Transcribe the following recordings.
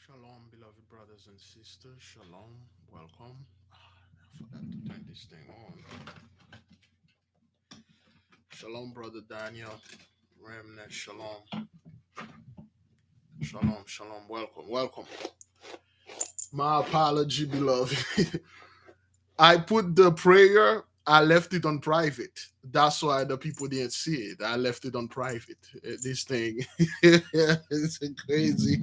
Shalom, beloved brothers and sisters. Shalom, welcome. I forgot to turn this thing on. Shalom, brother Daniel. Remnant, shalom. Shalom, shalom, welcome, welcome. My apology, beloved. I put the prayer, I left it on private. That's why the people didn't see it. I left it on private. This thing, it's crazy.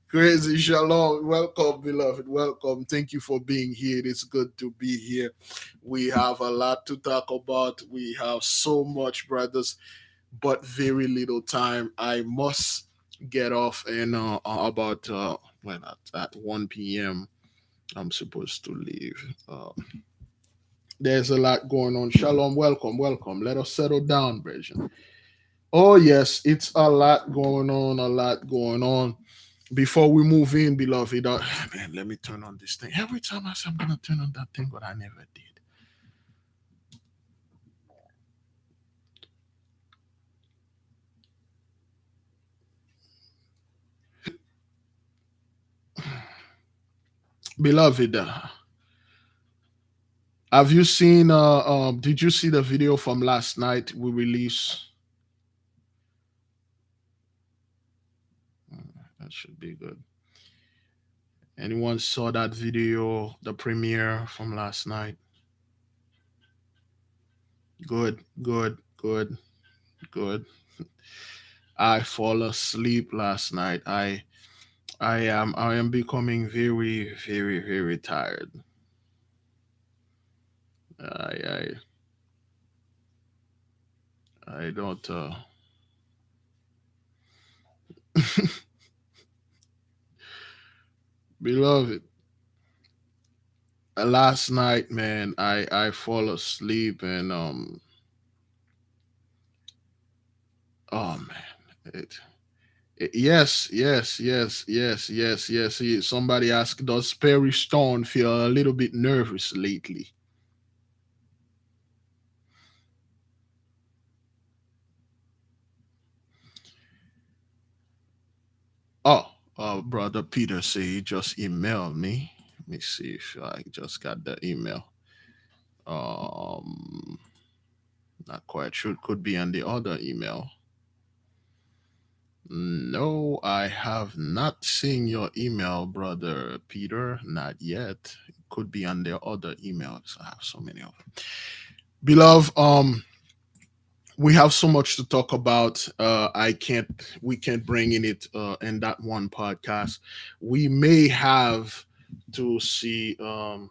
Crazy. Shalom. Welcome, beloved. Welcome. Thank you for being here. It's good to be here. We have a lot to talk about. We have so much, brothers, but very little time. I must get off and about when at 1 p.m. I'm supposed to leave. There's a lot going on. Shalom. Welcome. Welcome. Let us settle down, brethren. Oh, yes, it's a lot going on. A lot going on. Before we move in, beloved, man, let me turn on this thing. Every time I say I'm gonna turn on that thing, but I never did. Beloved, have you seen? Did you see the video from last night we released? That should be good. Anyone saw that video, the premiere from last night? Good, good, good, good. I fall asleep last night. I am becoming very, very, very tired. I I don't beloved. Last night, man, I fall asleep and oh man, yes, yes, yes, yes, yes, yes. Somebody asked, does Perry Stone feel a little bit nervous lately? Oh, brother Peter say he just emailed me. Let me see if I just got the email. Um, Not quite sure. It could be on the other email. No, I have not seen your email, brother Peter. Not yet. It could be on the other emails. I have so many of them. Beloved, we have so much to talk about. We can't bring in it in that one podcast. We may have to see. Yeah,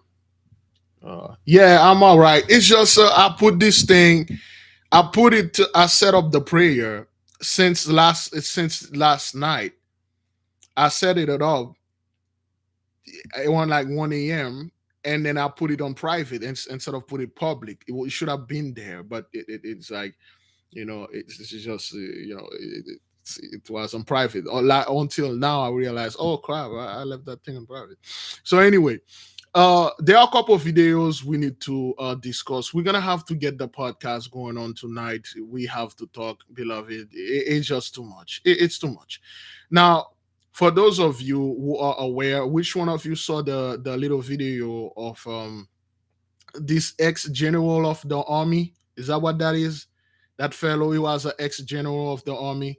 I'm all right. It's just I put this thing. I put it. I set up the prayer since last night. I set it up around like 1 a.m. and then I put it on private instead of put it public. It should have been there, but it's like it's just it was on private. Until now, I realized, oh crap, I left that thing on private. So anyway, there are a couple of videos we need to discuss. We're gonna have to get the podcast going on tonight. We have to talk, beloved. It's just too much. It's too much. Now, for those of you who are aware, which one of you saw the little video of this ex general of the army? Is that what that is? That fellow, he was an ex general of the army,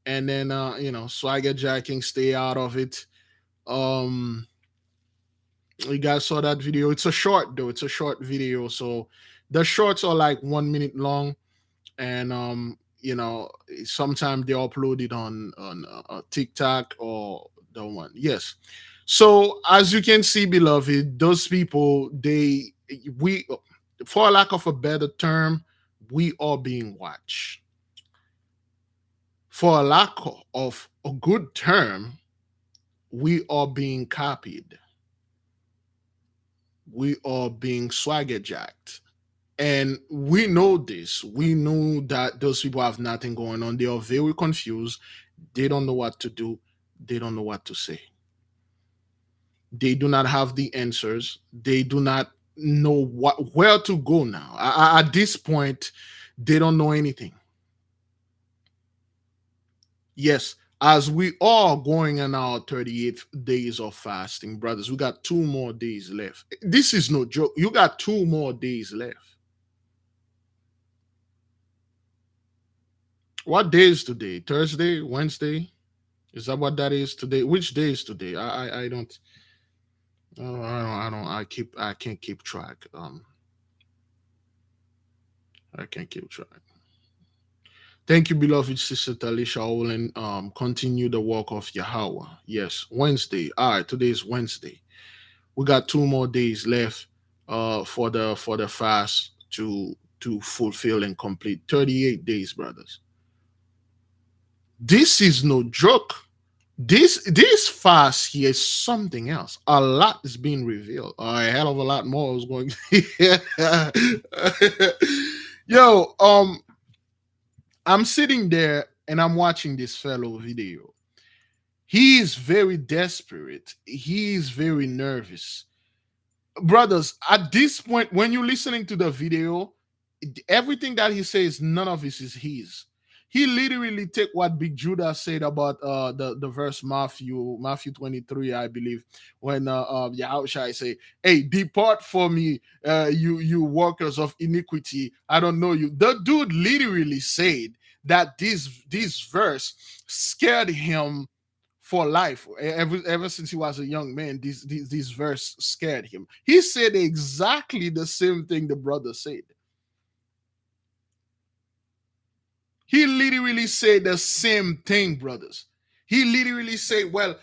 and then swagger jacking, stay out of it. Um, you guys saw that video. It's a short though. It's a short video, so the shorts are like 1 minute long, and sometimes they upload it on TikTok or the one. Yes. So as you can see, beloved, those people we, for lack of a better term, we are being watched. For a lack of a good term, we are being copied. We are being swagger jacked. And we know this. We know that those people have nothing going on. They are very confused. They don't know what to do. They don't know what to say. They do not have the answers. They do not know where to go now. At this point, they don't know anything. Yes, As we are going on our 38th days of fasting, brothers, we got 2 more days left. This is no joke. You got 2 more days left. What day is today? Thursday, Wednesday? Is that what that is today? Which day is today? I don't. I can't keep track. I can't keep track. Thank you, beloved sister Talisha Olin. Continue the work of Yahweh. Yes, Wednesday. All right, today is Wednesday. We got 2 more days left for the fast to fulfill and complete. 38 days, brothers. This is no joke. This fast here is something else. A lot is being revealed. A hell of a lot more is going. Yo, I'm sitting there and I'm watching this fellow video. He is very desperate. He is very nervous. Brothers, at this point, when you're listening to the video, everything that he says, none of it is his. He literally take what Big Judah said about the verse Matthew 23, I believe, when Yahushua say, "Hey, depart from me, you workers of iniquity. I don't know you." The dude literally said that this verse scared him for life. Ever since he was a young man, this verse scared him. He said exactly the same thing the brother said. He literally said the same thing, brothers. He literally said, "Well,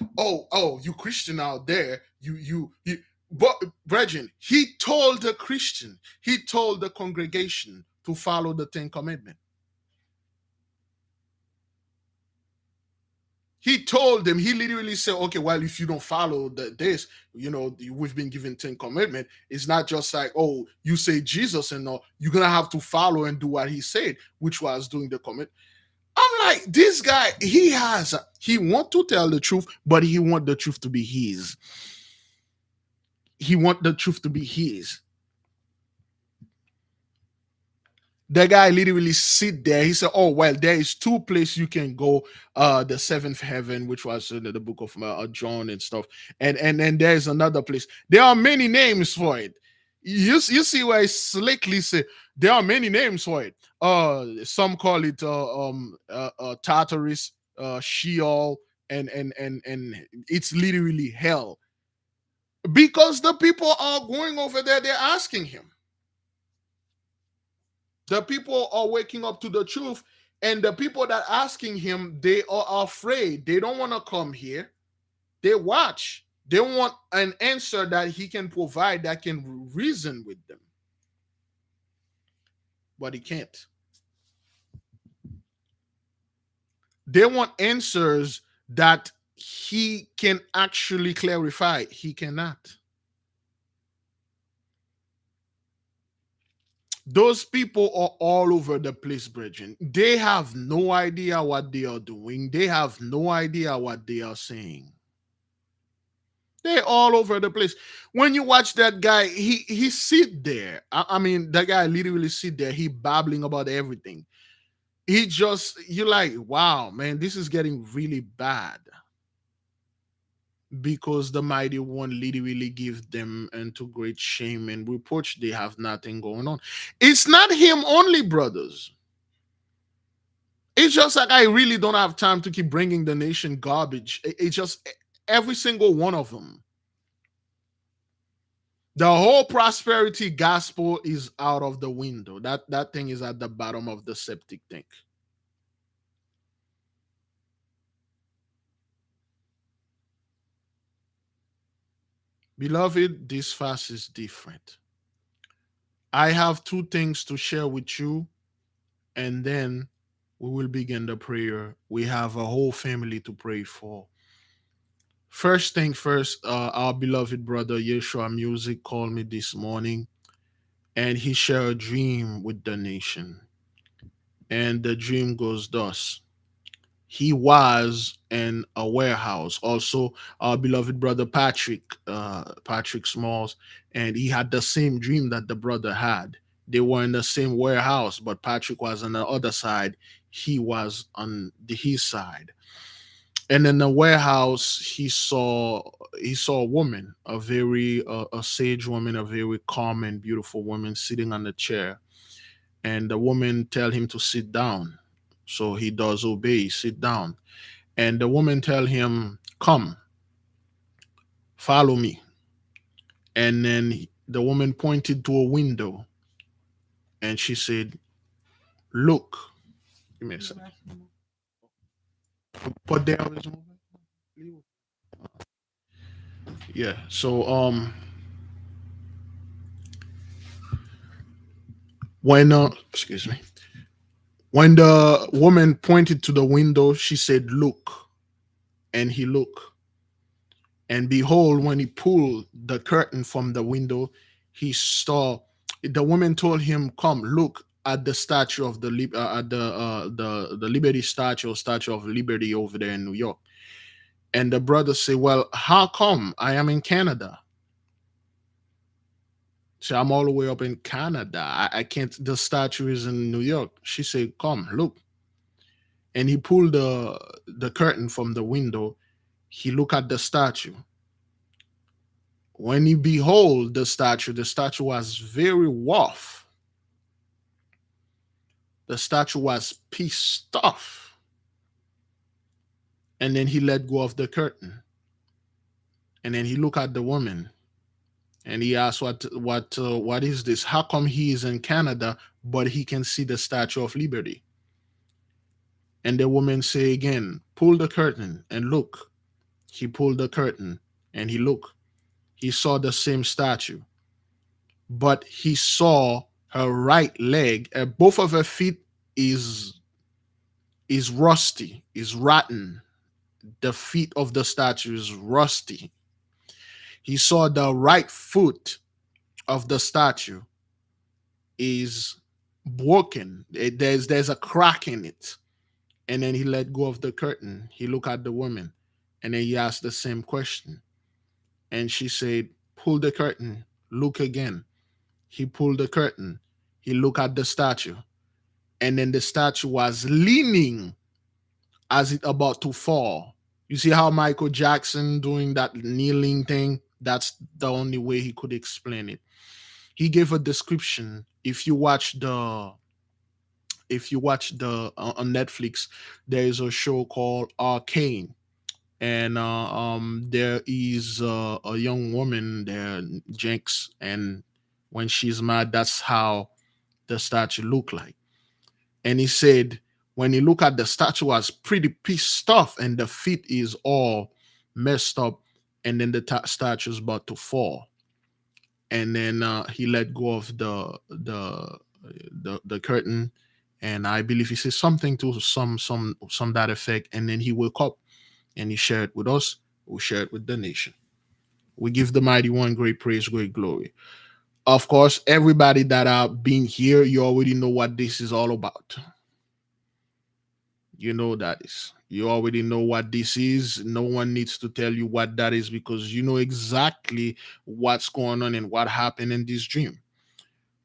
you Christian out there, you." But brethren, he told the Christian, he told the congregation to follow the Ten Commandments. He told them, he literally said, "Okay, well, if you don't follow this, we've been given 10 commandments. It's not just like, oh, you say Jesus and all, you're gonna have to follow and do what he said, which was doing the command." I'm like, this guy, he want to tell the truth, but he want the truth to be his. He want the truth to be his. The guy literally sit there. He said, "Oh well, there is 2 places you can go. The seventh heaven, which was in the book of John and stuff, and then there's another place. There are many names for it. You see where I slickly say there are many names for it. Some call it Tartarus, Sheol, and it's literally hell because the people are going over there. They're asking him. The people are waking up to the truth, and the people that asking him, they are afraid. They don't want to come here. They watch. They want an answer that he can provide that can reason with them, but he can't. They want answers that he can actually clarify. He cannot. Those people are all over the place, brethren. They have no idea what they are doing. They have no idea what they are saying. They're all over the place. When you watch that guy, he sit there. I mean, that guy literally sit there. He babbling about everything. You're like, wow, man, this is getting really bad because the mighty one literally give them into great shame and reproach. They have nothing going on. It's not him only, brothers. It's just like I really don't have time to keep bringing the nation garbage. It's just every single one of them. The whole prosperity gospel is out of the window. That thing is at the bottom of the septic tank. Beloved, this fast is different. I have 2 things to share with you, and then we will begin the prayer. We have a whole family to pray for. First thing first, our beloved brother Yeshua Music called me this morning and he shared a dream with the nation. And the dream goes thus. He was in a warehouse. Also, our beloved brother Patrick Smalls, and he had the same dream that the brother had. They were in the same warehouse, but Patrick was on the other side. He was on his side. And in the warehouse, he saw a woman, a very a sage woman, a very calm and beautiful woman sitting on the chair. And the woman tell him to sit down. So he does obey, sit down. And the woman tell him, "Come, follow me." And then the woman pointed to a window and she said, "Look." Give me a second. Put there original. Yeah. So when excuse me, when the woman pointed to the window, she said, "Look," and he looked. And behold, when he pulled the curtain from the window, he saw. The woman told him, "Come, look at the statue of at the Liberty statue, Statue of Liberty over there in New York." And the brother said, "Well, how come? I am in Canada. So I'm all the way up in Canada. I can't. The statue is in New York." She said, "Come, look." And he pulled the curtain from the window. He looked at the statue. When he behold the statue was very rough. The statue was pissed off. And then he let go of the curtain. And then he looked at the woman and he asked, what is this? How come he is in Canada, but he can see the Statue of Liberty?" And the woman say again, "Pull the curtain and look." He pulled the curtain and he looked. He saw the same statue, but he saw her right leg, both of her feet is is rusty, is rotten. The feet of the statue is rusty. He saw the right foot of the statue is broken. There's a crack in it. And then he let go of the curtain. He looked at the woman and then he asked the same question. And she said, "Pull the curtain, look again." He pulled the curtain. He looked at the statue. And then the statue was leaning as it about to fall. You see how Michael Jackson doing that kneeling thing? That's the only way he could explain it. He gave a description. If you watch the on Netflix, there is a show called Arcane, and there is a young woman there, Jinx, and when she's mad, that's how the statue look like. And he said when he looked at the statue was pretty pissed off and the feet is all messed up, and then the statue is about to fall. And then he let go of the curtain, and I believe he said something to some that effect, and then he woke up and he shared with us. We shared with the nation. We give the mighty one great praise, great glory. Of course, everybody that have been here, you already know what this is all about. You know that is. You already know what this is. No one needs to tell you what that is because you know exactly what's going on and what happened in this dream.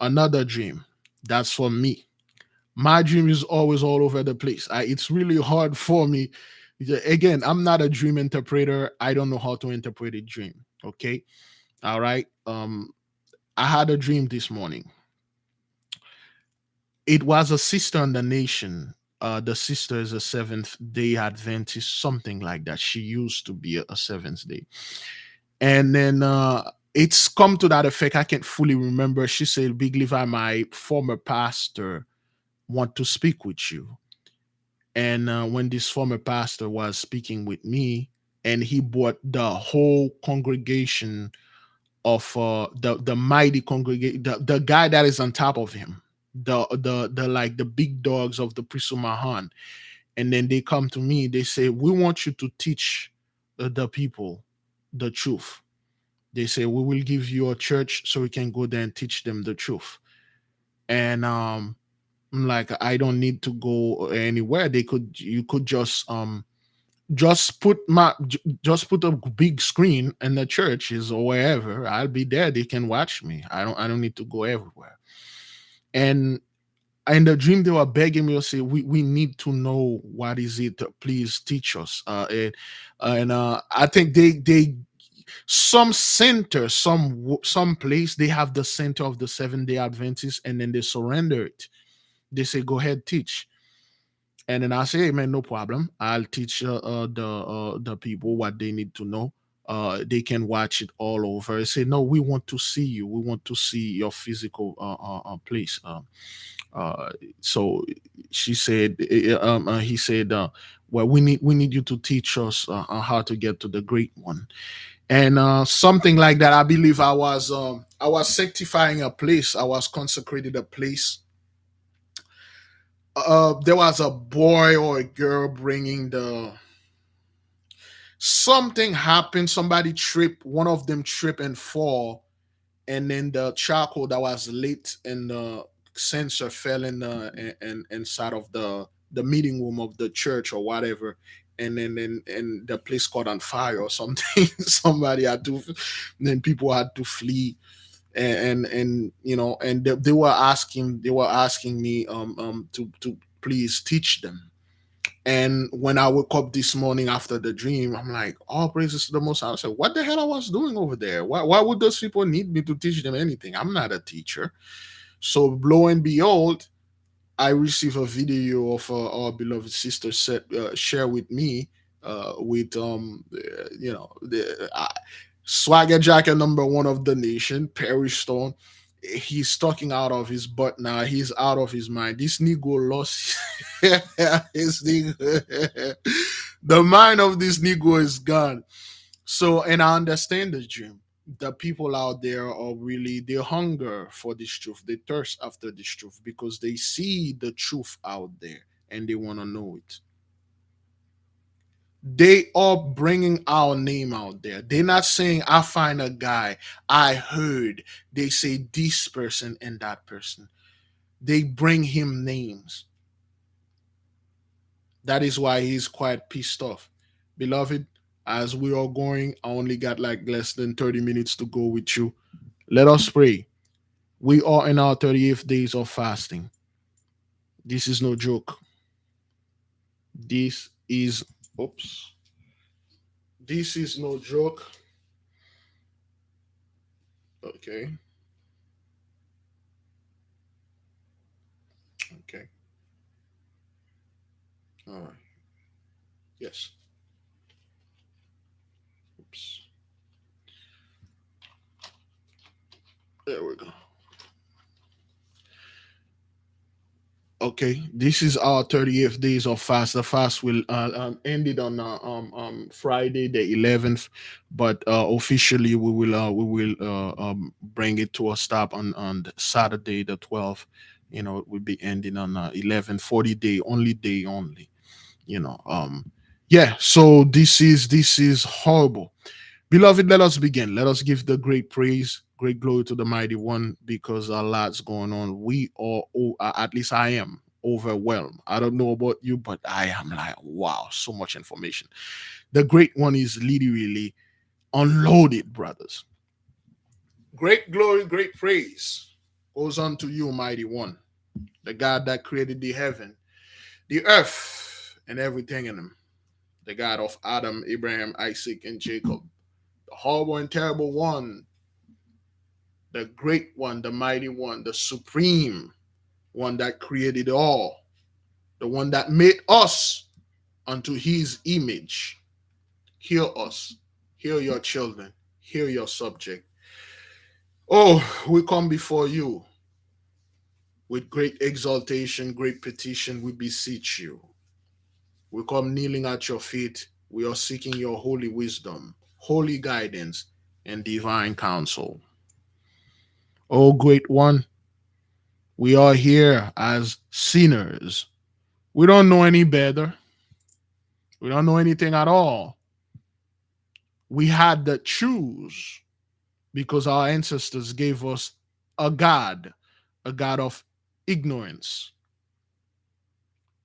Another dream. That's for me. My dream is always all over the place. It's really hard for me. Again, I'm not a dream interpreter. I don't know how to interpret a dream. Okay. All right. I had a dream this morning. It was a sister in the nation. The sister is a Seventh Day Adventist, something like that. She used to be a Seventh Day, and then it's come to that effect. I can't fully remember. She said, "Big Levi, my former pastor, want to speak with you." And when this former pastor was speaking with me, and he brought the whole congregation of the mighty congregation, the guy that is on top of him, the like the big dogs of the Prisumahan, and then they come to me. They say, "We want you to teach the people the truth." They say, "We will give you a church so we can go there and teach them the truth." And I'm like, I don't need to go anywhere. You could just put a big screen in the churches or wherever. I'll be there. They can watch me. I don't need to go everywhere. And in the dream they were begging me to say, we need to know what is it, please teach us. And I think they some center, some place, they have the center of the 7 day Adventist, and then they surrender it. They say, go ahead, teach. And then I say, hey man, no problem, I'll teach the people what they need to know. They can watch it all over. I say, no, we want to see you, we want to see your physical place. Uh, so she said, he said, well, we need you to teach us on how to get to the great one. And something like that. I believe I was sanctifying a place, I was consecrated a place. There was a boy or a girl bringing the something happened, somebody trip, one of them trip and fall, and then the charcoal that was lit in the censer fell in inside of the meeting room of the church or whatever. And then the place caught on fire or something. Somebody had to, then people had to flee. And and they were asking me to please teach them. And when I woke up this morning after the dream, I'm like, all praises to the Most High. I said, what the hell I was doing over there? Why would those people need me to teach them anything? I'm not a teacher. So lo and behold, I received a video of our beloved sister share with me, with the swagger jacket number one of the nation, Perry Stone. He's talking out of his butt now. He's out of his mind. This Negro lost his Negro. The mind of this Negro is gone. So, and I understand the dream. The people out there are really, they hunger for this truth. They thirst after this truth because they see the truth out there and they want to know it. They are bringing our name out there. They're not saying, I find a guy, I heard. They say this person and that person. They bring him names. That is why he's quite pissed off. Beloved, as we are going, I only got like less than 30 minutes to go with you. Let us pray. We are in our 38th days of fasting. This is no joke. This is, oops. This is no joke. Okay. Okay. All right. Yes. Oops. There we go. Okay, this is our 38th days of fast. The fast will ended on Friday the 11th, but officially we will bring it to a stop on Saturday the 12th. It will be ending on 11, 40 day only. Yeah. So this is horrible. Beloved, let us begin. Let us give the great praise, great glory to the mighty one, because a lot's going on. We are, at least I am, overwhelmed. I don't know about you, but I am like, wow, so much information. The great one is literally unloaded, brothers. Great glory, great praise goes unto you, mighty one, the God that created the heaven, the earth, and everything in them, the God of Adam, Abraham, Isaac, and Jacob, the horrible and terrible one, the great one, the mighty one, the supreme one that created all, the one that made us unto his image. Hear us, hear your children, hear your subject. Oh, we come before you with great exaltation, great petition. We beseech you. We come kneeling at your feet. We are seeking your holy wisdom, holy guidance, and divine counsel. Oh, great one, we are here as sinners. We don't know any better. We don't know anything at all. We had to choose because our ancestors gave us a God of ignorance.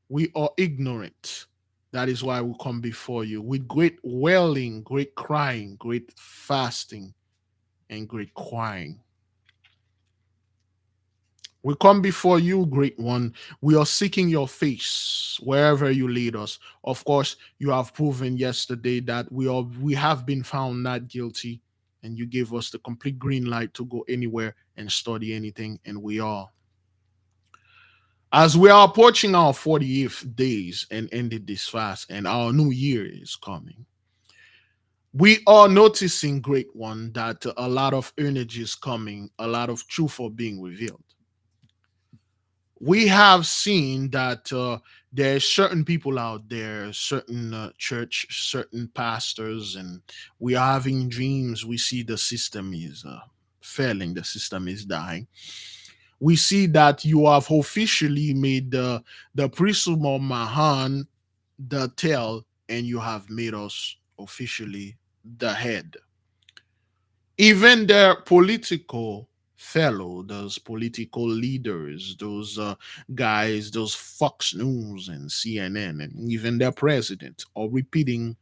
We are ignorant. That is why we come before you with great wailing, great crying, great fasting, and great crying. We come before you, great one. We are seeking your face wherever you lead us. Of course, you have proven yesterday that we have been found not guilty, and you gave us the complete green light to go anywhere and study anything, and we are. As we are approaching our 48th days and ended this fast, and our new year is coming, we are noticing, great one, that a lot of energy is coming, a lot of truth are being revealed. We have seen that there's certain people out there, certain church, certain pastors, and we are having dreams. We see the system is failing, the system is dying. We see that you have officially made the priesthood of Mahan the tail, and you have made us officially the head. Even their political fellow, those political leaders, those guys, those Fox News and CNN, and even their president are repeating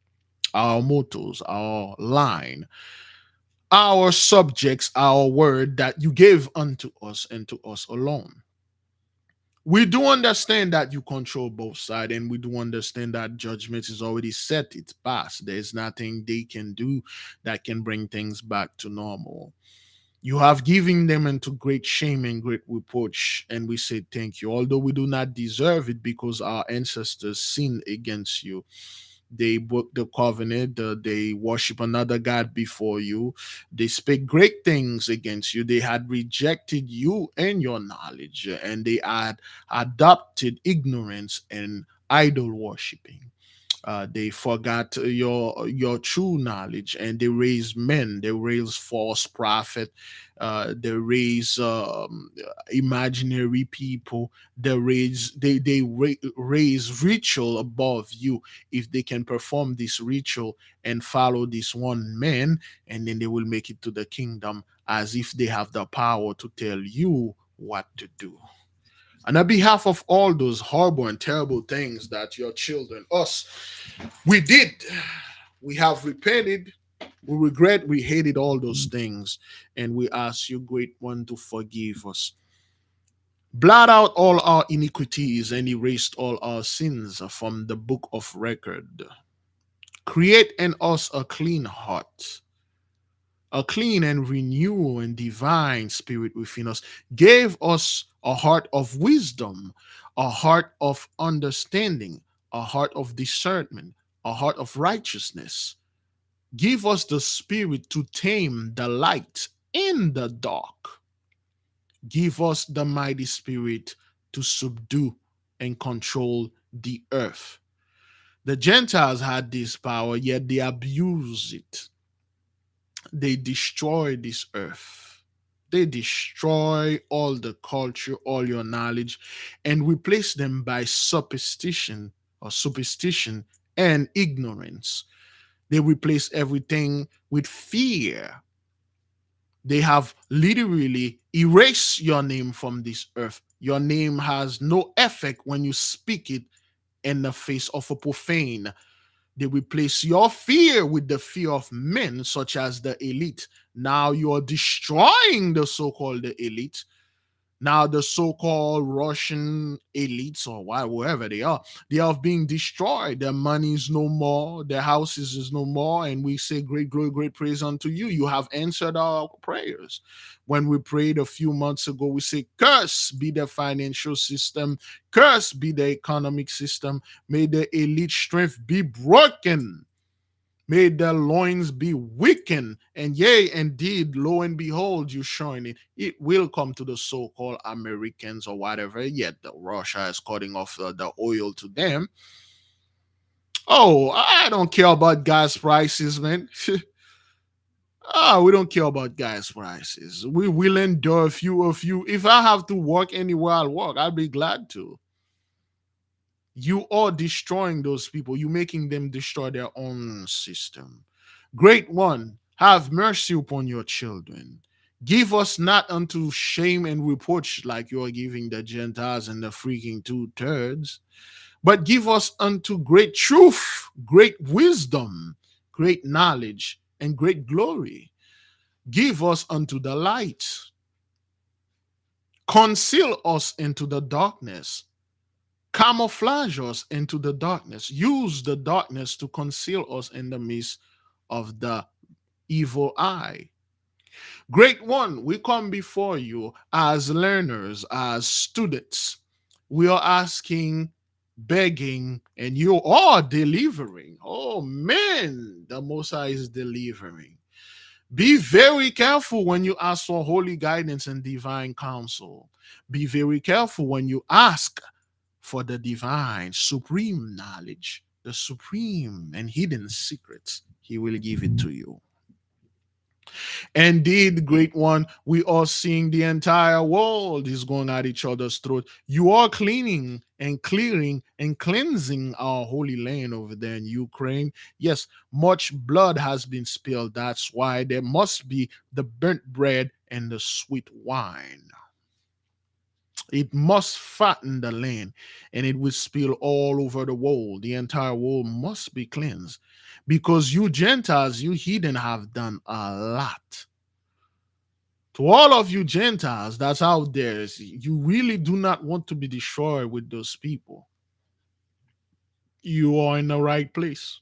our mottos, our line, our subjects, our word that you gave unto us and to us alone. We do understand that you control both sides, and we do understand that judgment is already set, it's past. There's nothing they can do that can bring things back to normal. You have given them into great shame and great reproach, and we say thank you. Although we do not deserve it because our ancestors sinned against you. They broke the covenant, they worship another God before you. They speak great things against you. They had rejected you and your knowledge, and they had adopted ignorance and idol worshiping. They forgot your true knowledge, and they raise men. They raise false prophet. They raise imaginary people. They raise ritual above you. If they can perform this ritual and follow this one man, and then they will make it to the kingdom, as if they have the power to tell you what to do. And on behalf of all those horrible and terrible things that your children, us, we did, we have repented, we regret, we hated all those things, and we ask you, great one, to forgive us. Blot out all our iniquities and erased all our sins from the book of record. Create in us a clean heart, a clean and renewal and divine spirit within us. Gave us a heart of wisdom, a heart of understanding, a heart of discernment, a heart of righteousness. Give us the spirit to tame the light in the dark. Give us the mighty spirit to subdue and control the earth. The Gentiles had this power, yet they abuse it. They destroy this earth. They destroy all the culture, all your knowledge, and replace them by superstition and ignorance. They replace everything with fear. They have literally erased your name from this earth. Your name has no effect when you speak it in the face of a profane. They replace your fear with the fear of men, such as the elite. Now you are destroying the so called elite. Now the so-called Russian elites, or wherever they are being destroyed. Their money is no more, their houses is no more, and we say great glory, great praise unto you. You have answered our prayers. When we prayed a few months ago, we say, curse be the financial system, curse be the economic system, may the elite strength be broken. May their loins be weakened, and yea, indeed, lo and behold, you showing it. It will come to the so-called Americans or whatever. Yet the Russia is cutting off the oil to them. Oh, I don't care about gas prices, man. We don't care about gas prices. We will endure a few. If I have to work anywhere, I'll work. I'll be glad to. You are destroying those people. You're making them destroy their own system. Great one, have mercy upon your children. Give us not unto shame and reproach like you are giving the Gentiles and the freaking two-thirds, but give us unto great truth, great wisdom, great knowledge, and great glory. Give us unto the light. conceal us into the darkness, camouflage us into the darkness, use the darkness to conceal us in the midst of the evil eye. Great one, we come before you as learners, as students. We are asking, begging, and you are delivering. Oh man, the Most High is delivering. Be very careful when you ask for holy guidance and divine counsel. Be very careful when you ask for the divine, supreme knowledge, the supreme and hidden secrets. He will give it to you. Indeed, great one, we are seeing the entire world is going at each other's throat. You are cleaning and clearing and cleansing our holy land over there in Ukraine. Yes, much blood has been spilled. That's why there must be the burnt bread and the sweet wine. It must fatten the land, and it will spill all over the world. The entire world must be cleansed because you Gentiles, you heathen, have done a lot. To all of you Gentiles that's out there, you really do not want to be destroyed with those people. You are in the right place.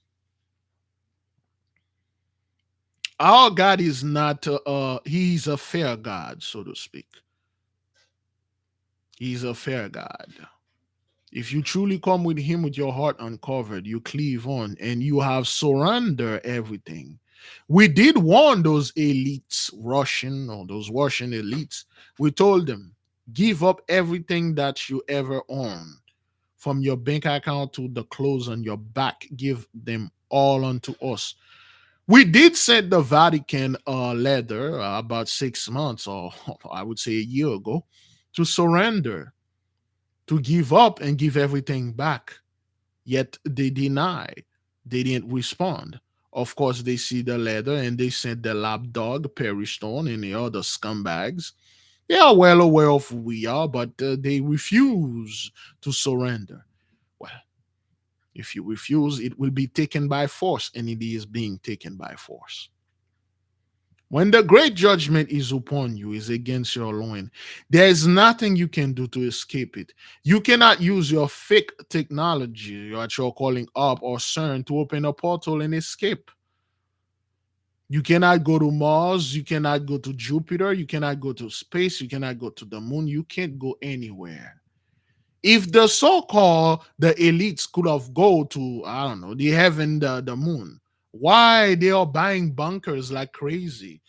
Our God is not, he's a fair God, so to speak. He's a fair God. If you truly come with him with your heart uncovered, you cleave on and you have surrender everything. We did warn those elites, Russian or those Russian elites. We told them, give up everything that you ever own, from your bank account to the clothes on your back, give them all unto us. We did send the Vatican a letter about 6 months, or I would say a year ago, to surrender, to give up and give everything back. Yet they deny. They didn't respond. Of course, they see the letter and they sent the lapdog, Perry Stone, and the other scumbags. They are well aware of who we are, but they refuse to surrender. Well, if you refuse, it will be taken by force, and it is being taken by force. When the great judgment is upon you, is against your loin, there is nothing you can do to escape it. You cannot use your fake technology that you're calling up or CERN to open a portal and escape. You cannot go to Mars, you cannot go to Jupiter, you cannot go to space, you cannot go to the moon, you can't go anywhere. If the so-called the elites could have go to, I don't know, the heaven, the moon, why they are buying bunkers like crazy?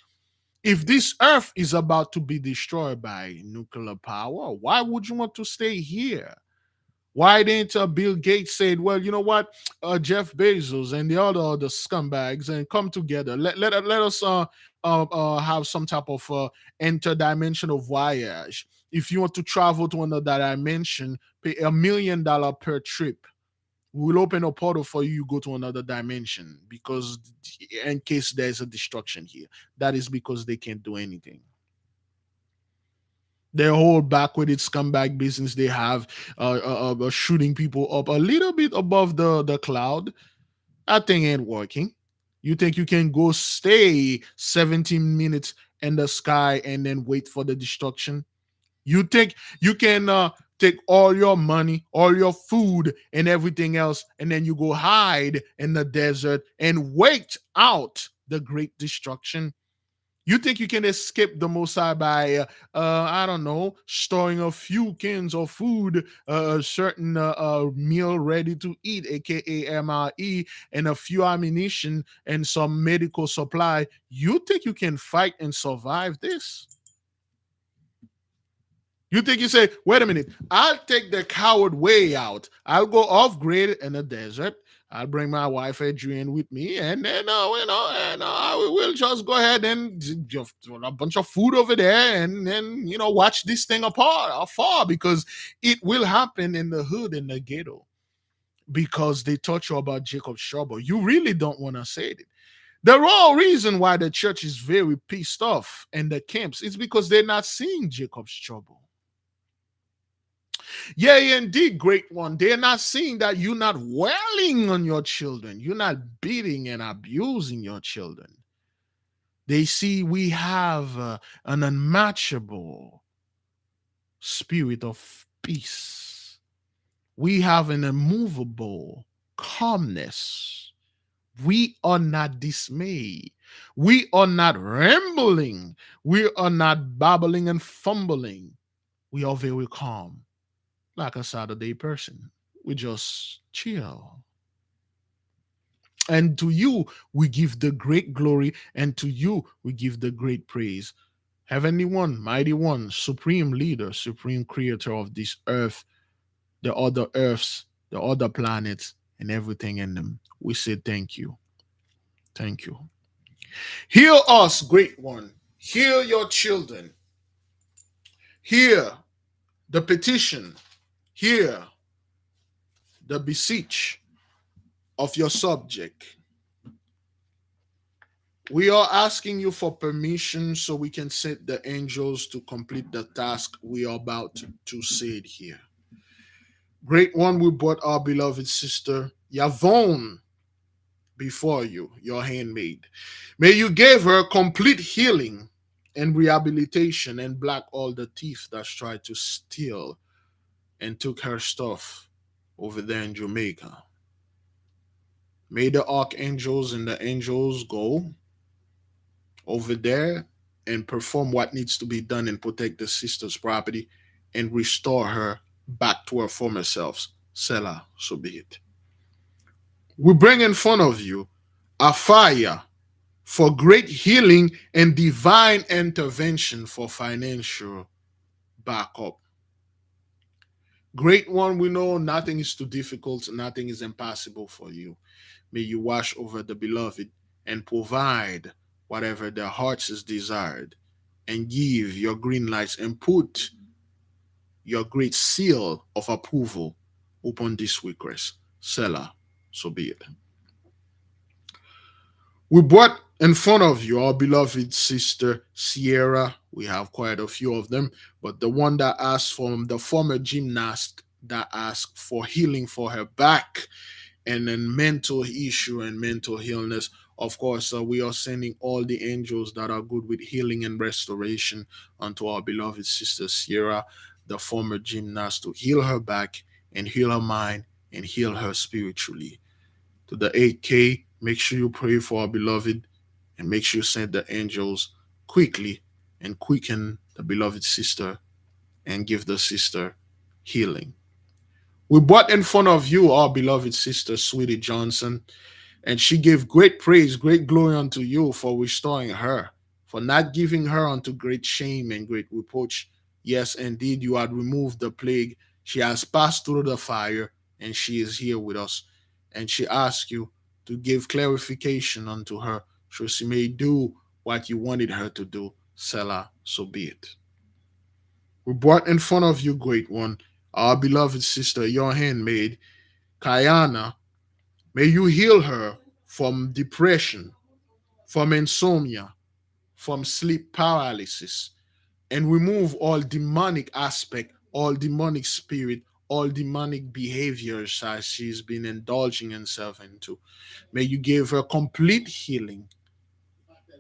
If this earth is about to be destroyed by nuclear power, why would you want to stay here? Why didn't Bill Gates say, well, you know what, Jeff Bezos and the other scumbags and come together. Let us have some type of interdimensional voyage. If you want to travel to another dimension, pay $1 million per trip. We'll open a portal for you. You go to another dimension because in case there's a destruction here, that is because they can't do anything. Their whole backwarded scumbag business they have, shooting people up a little bit above the cloud. That thing ain't working. You think you can go stay 17 minutes in the sky and then wait for the destruction? You think you can take all your money, all your food, and everything else, and then you go hide in the desert and wait out the great destruction? You think you can escape the Mosai by, I don't know, storing a few cans of food, a certain meal ready to eat, aka MRE, and a few ammunition and some medical supply? You think you can fight and survive this? You think you say, wait a minute, I'll take the coward way out. I'll go off grid in the desert. I'll bring my wife Adrienne with me, and then we'll just go ahead and just throw a bunch of food over there, and then watch this thing apart afar, because it will happen in the hood, in the ghetto, because they taught you about Jacob's trouble. You really don't want to say it. The real reason why the church is very pissed off in the camps is because they're not seeing Jacob's trouble. Yeah, indeed, great one. They're not seeing that you're not wailing on your children. You're not beating and abusing your children. They see we have an unmatchable spirit of peace. We have an immovable calmness. We are not dismayed. We are not rambling. We are not babbling and fumbling. We are very calm, like a Saturday person. We just chill. And to you, we give the great glory, and to you, we give the great praise. Heavenly One, Mighty One, Supreme Leader, Supreme Creator of this earth, the other earths, the other planets, and everything in them. We say thank you. Thank you. Heal us, Great One. Heal your children. Hear the petition. Hear the beseech of your subject. We are asking you for permission so we can send the angels to complete the task we are about to say it here. Great One, we brought our beloved sister Yvonne before you, your handmaid. May you give her complete healing and rehabilitation and block all the thieves that tried to steal and took her stuff over there in Jamaica. May the archangels and the angels go over there and perform what needs to be done and protect the sister's property and restore her back to her former selves. Selah, so be it. We bring in front of you a fire for great healing and divine intervention for financial backup. Great One, we know nothing is too difficult, nothing is impossible for you. May you wash over the beloved and provide whatever their hearts is desired, and give your green lights and put your great seal of approval upon this request. Selah, so be it. We brought in front of you our beloved sister Sierra. We have quite a few of them, but the one that asked from the former gymnast that asked for healing for her back and then mental issue and mental illness. Of course, we are sending all the angels that are good with healing and restoration unto our beloved sister Sierra, the former gymnast, to heal her back and heal her mind and heal her spiritually. To the 8K, make sure you pray for our beloved and make sure you send the angels quickly and quicken the beloved sister and give the sister healing. We brought in front of you our beloved sister, Sweetie Johnson, and she gave great praise, great glory unto you for restoring her, for not giving her unto great shame and great reproach. Yes, indeed, you had removed the plague. She has passed through the fire, and she is here with us. And she asks you to give clarification unto her so she may do what you wanted her to do. Selah, so be it. We brought in front of you, Great One, our beloved sister, your handmaid, Kayana. May you heal her from depression, from insomnia, from sleep paralysis, and remove all demonic aspect, all demonic spirit, all demonic behaviors as she's been indulging herself into. May you give her complete healing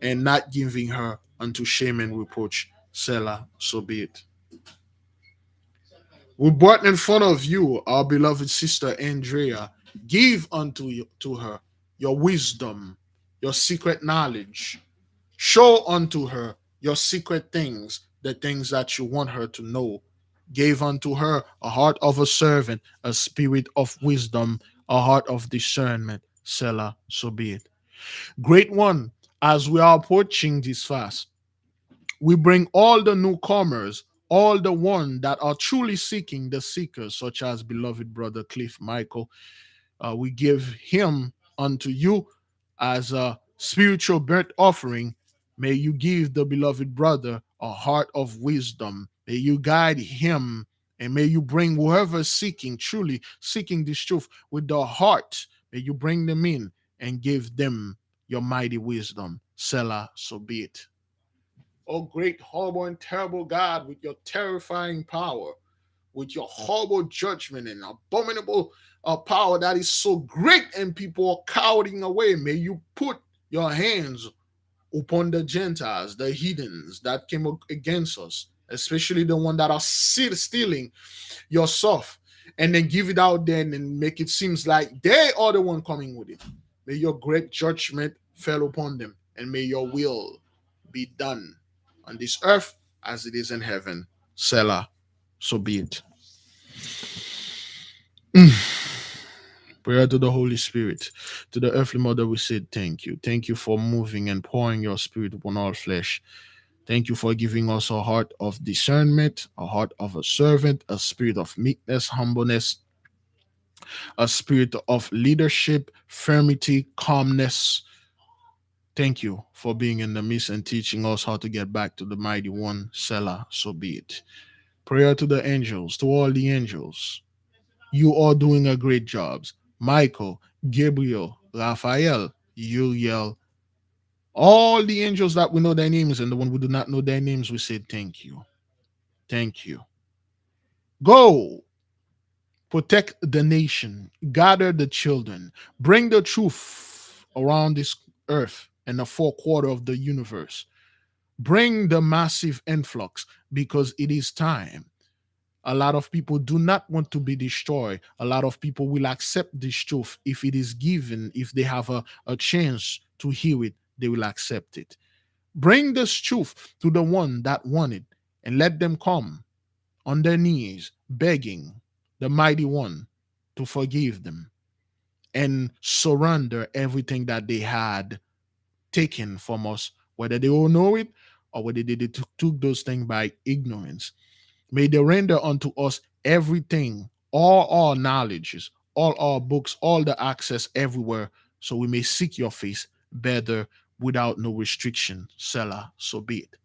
and not giving her unto shame and reproach. Selah, so be it. We brought in front of you our beloved sister Andrea. Give unto to her your wisdom, your secret knowledge. Show unto her your secret things, the things that you want her to know. Gave unto her a heart of a servant, a spirit of wisdom, a heart of discernment. Selah, so be it. Great One, as we are approaching this fast, we bring all the newcomers, all the ones that are truly seeking the seekers, such as beloved brother Cliff Michael. We give him unto you as a spiritual burnt offering. May you give the beloved brother a heart of wisdom. May you guide him, and may you bring whoever seeking, truly seeking this truth with the heart. May you bring them in and give them your mighty wisdom. Selah, so be it. Oh, great, horrible, and terrible God, with your terrifying power, with your horrible judgment and abominable power that is so great and people are cowering away, may you put your hands upon the Gentiles, the heathens that came against us, especially the one that are stealing your stuff, and then give it out there and make it seems like they are the one coming with it. May your great judgment fall upon them, and may your will be done on this earth as it is in heaven. Selah, so be it. Prayer to the Holy Spirit. To the earthly mother, we say thank you. Thank you for moving and pouring your spirit upon all flesh. Thank you for giving us a heart of discernment, a heart of a servant, a spirit of meekness, humbleness, a spirit of leadership, firmity, calmness. Thank you for being in the midst and teaching us how to get back to the mighty one, Selah, so be it. Prayer to the angels, to all the angels. You are doing a great job. Michael, Gabriel, Raphael, Uriel, all the angels that we know their names, and the one we do not know their names, we say thank you. Thank you. Go protect the nation, gather the children, bring the truth around this earth and the four quarter of the universe. Bring the massive influx because it is time. A lot of people do not want to be destroyed. A lot of people will accept this truth if it is given, if they have a chance to hear it, they will accept it. Bring this truth to the one that want it and let them come on their knees, begging the mighty one to forgive them and surrender everything that they had taken from us, whether they all know it or whether they took those things by ignorance. May they render unto us everything, all our knowledges, all our books, all the access everywhere, so we may seek your face better without no restriction. Selah, so be it.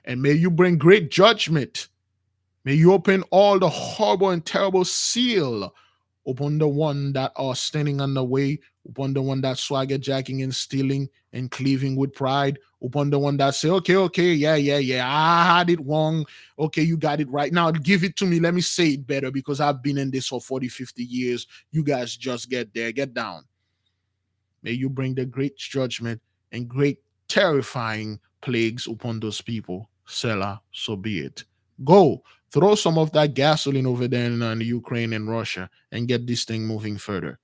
And may you bring great judgment. May you open all the horrible and terrible seal upon the one that are standing on the way, upon the one that swagger jacking and stealing and cleaving with pride, upon the one that say, okay, yeah, I had it wrong. Okay, you got it right. Now give it to me. Let me say it better because I've been in this for 40, 50 years. You guys just get there, get down. May you bring the great judgment and great terrifying plagues upon those people. Selah, so be it. Go, throw some of that gasoline over there in Ukraine and Russia and get this thing moving further.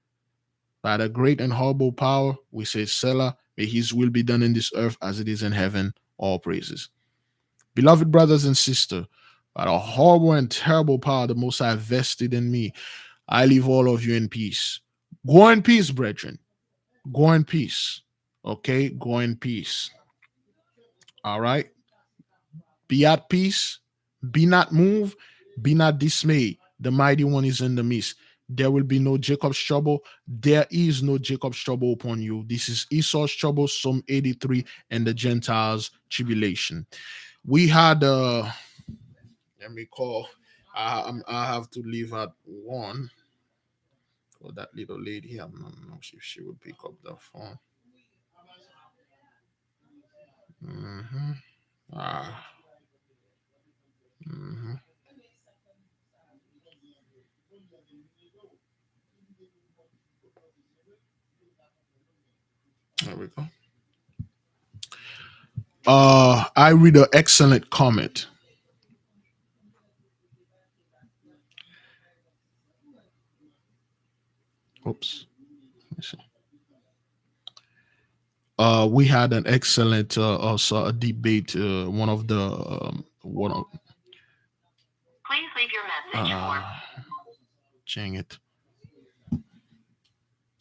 By the great and horrible power, we say, Selah, may his will be done in this earth as it is in heaven. All praises. Beloved brothers and sisters, by the horrible and terrible power the Most High vested in me, I leave all of you in peace. Go in peace, brethren. Go in peace. Okay? Go in peace. All right? Be at peace. Be not moved. Be not dismayed. The mighty one is in the midst. There will be no Jacob's trouble. There is no Jacob's trouble upon you. This is Esau's trouble, Psalm 83, and the Gentiles' tribulation. We had, let me call, I have to leave at 1 for that little lady. I'm not sure if she will pick up the phone. Mm-hmm. Ah. Mm-hmm. There we go. I read an excellent comment. Oops. Let me see. We had an excellent also a debate. One of the one of please leave your message for. Dang it!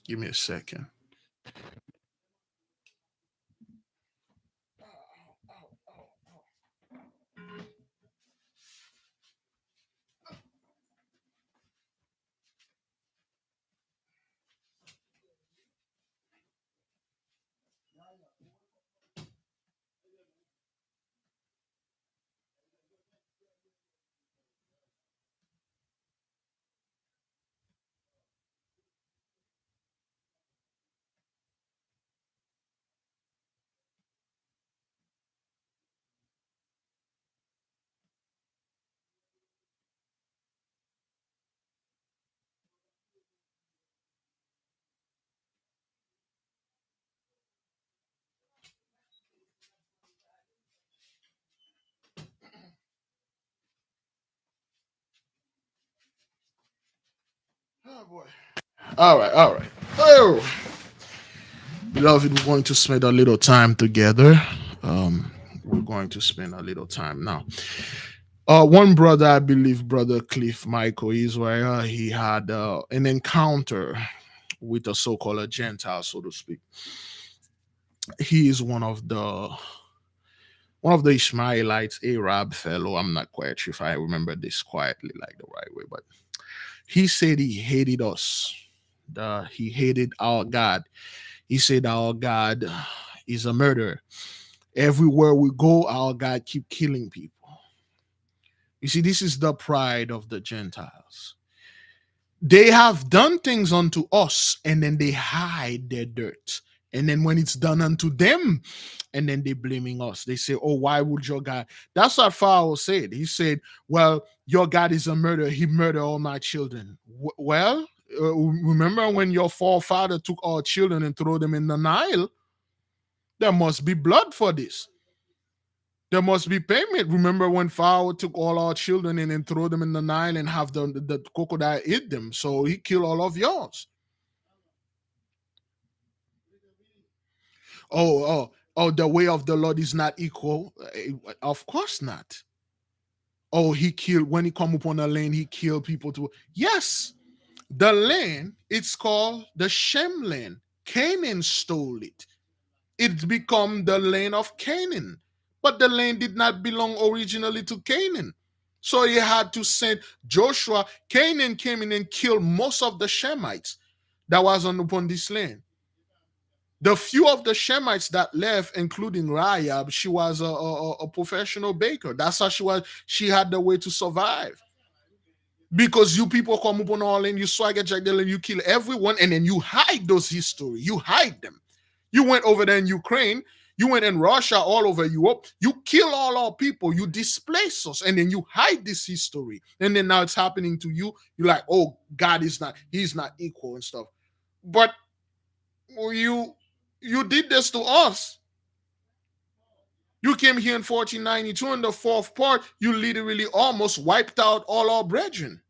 Give me a second. boy. All right, all right. Oh, beloved, we're going to spend a little time together. We're going to spend a little time now. One brother, I believe, brother Cliff Michael Israel, he had an encounter with a so-called Gentile, so to speak. He is one of the Ishmaelites, Arab fellow. I'm not quite sure if I remember this quietly like the right way, but he said he hated us. He hated our God. He said our God is a murderer. Everywhere we go, our God keep killing people. You see, this is the pride of the Gentiles. They have done things unto us, and then they hide their dirt. And then when it's done unto them, and then they blaming us. They say, "Oh, why would your God?" That's what Pharaoh said. He said, "Well, your God is a murderer. He murdered all my children." Well, remember when your forefather took our children and threw them in the Nile? There must be blood for this. There must be payment. Remember when Pharaoh took all our children and then throw them in the Nile and have the crocodile eat them? So he killed all of yours. Oh, the way of the Lord is not equal. Of course not. Oh, he killed when he come upon the land, he killed people too. Yes, the land, it's called the Shem land. Canaan stole it. It's become the land of Canaan. But the land did not belong originally to Canaan. So he had to send Joshua. Canaan came in and killed most of the Shemites that was upon this land. The few of the Shemites that left, including Rahab, she was a professional baker. That's how she was. She had the way to survive. Because you people come upon all and you swag at Jack Dillon, you kill everyone, and then you hide those history. You hide them. You went over there in Ukraine. You went in Russia, all over Europe. You kill all our people. You displace us, and then you hide this history. And then now it's happening to you. You're like, oh, God is not. He's not equal and stuff. But you did this to us. You came here in 1492, in the fourth part, you literally almost wiped out all our brethren.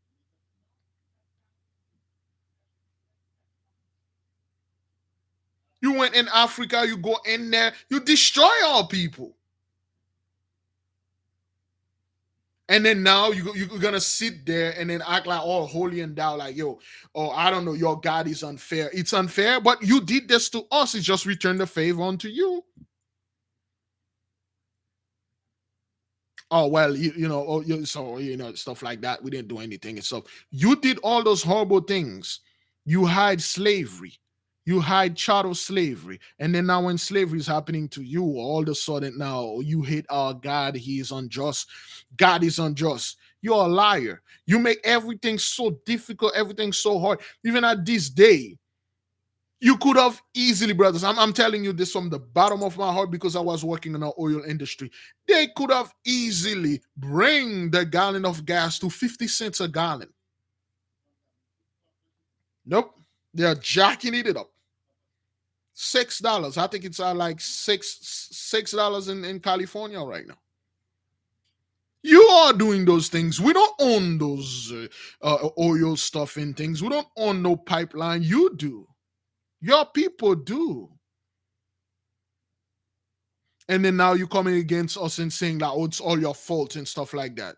You went in Africa, you go in there, you destroy our people. And then now you're gonna sit there and then act like all holy and thou, like, yo, oh, I don't know, your God is unfair. It's unfair, but you did this to us. It just returned the favor unto you. Oh well, so stuff like that. We didn't do anything and stuff. You did all those horrible things. You hide slavery, you hide chattel slavery, and then now when slavery is happening to you, all of a sudden now you hate our God. He is unjust. God is unjust. You're a liar. You make everything so difficult, everything so hard. Even at this day, you could have easily, brothers, I'm telling you this from the bottom of my heart because I was working in the oil industry. They could have easily bring the gallon of gas to 50 cents a gallon. Nope. They're jacking it up. $6. I think it's like $6 in California right now. You are doing those things. We don't own those oil stuff and things. We don't own no pipeline. You do. Your people do. And then now you're coming against us and saying that, oh, it's all your fault and stuff like that.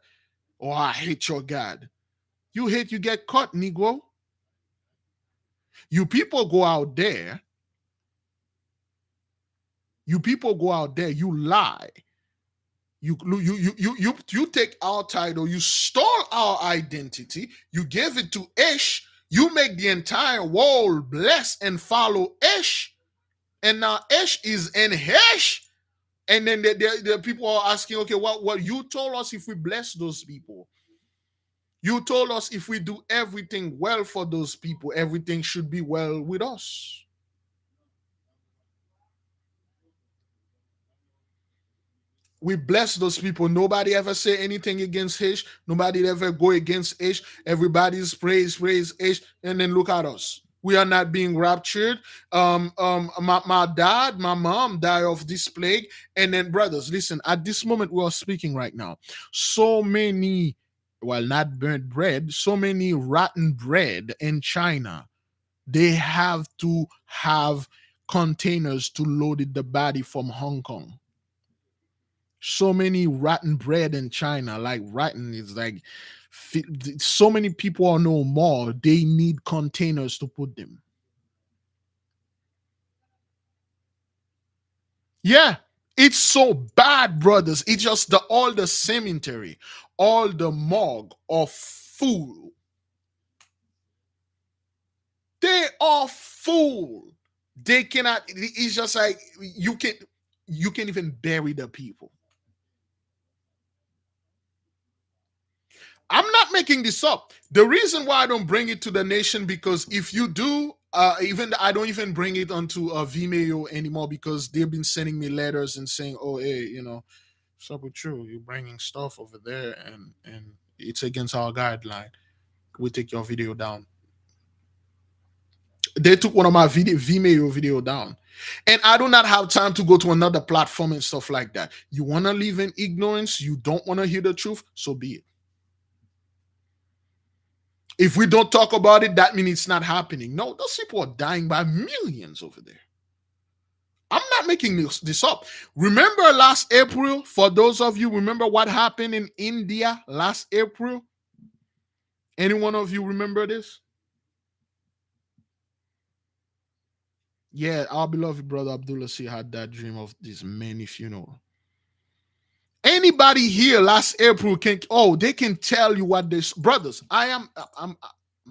Oh, I hate your God. You hate, you get caught, Negro. You people go out there. You lie. You take our title, you stole our identity, you gave it to Ish, you make the entire world bless and follow Ish, and now Ish is in Hesh. And then the people are asking, okay, what you told us if we bless those people. You told us if we do everything well for those people, everything should be well with us. We bless those people. Nobody ever say anything against Ish. Nobody ever go against Ish. Everybody's praise Ish. And then look at us. We are not being raptured. My dad, my mom died of this plague. And then, brothers, listen, at this moment we are speaking right now. So many well, not burnt bread, so many rotten bread in China. They have to have containers to load it the body from Hong Kong. So many rotten bread in China, like rotten is like so many people are no more. They need containers to put them. Yeah, it's so bad, brothers. It's just the all the cemetery, all the morgue are full. They are full. They cannot. It's just like you can even bury the people. I'm not making this up. The reason why I don't bring it to the nation, because if you do, even I don't even bring it onto Vimeo anymore, because they've been sending me letters and saying, "Oh, hey, what's up with you? You're bringing stuff over there, and it's against our guideline. We take your video down." They took one of my Vimeo video down, and I do not have time to go to another platform and stuff like that. You want to live in ignorance? You don't want to hear the truth? So be it. If we don't talk about it, that means it's not happening. No, those people are dying by millions over there. I'm not making this up. Remember last April, for those of you, remember what happened in India last April? Any one of you remember this? Yeah, our beloved brother Abdullah C had that dream of this many funeral. Anybody here last April can, oh, they can tell you what this, brothers. I'm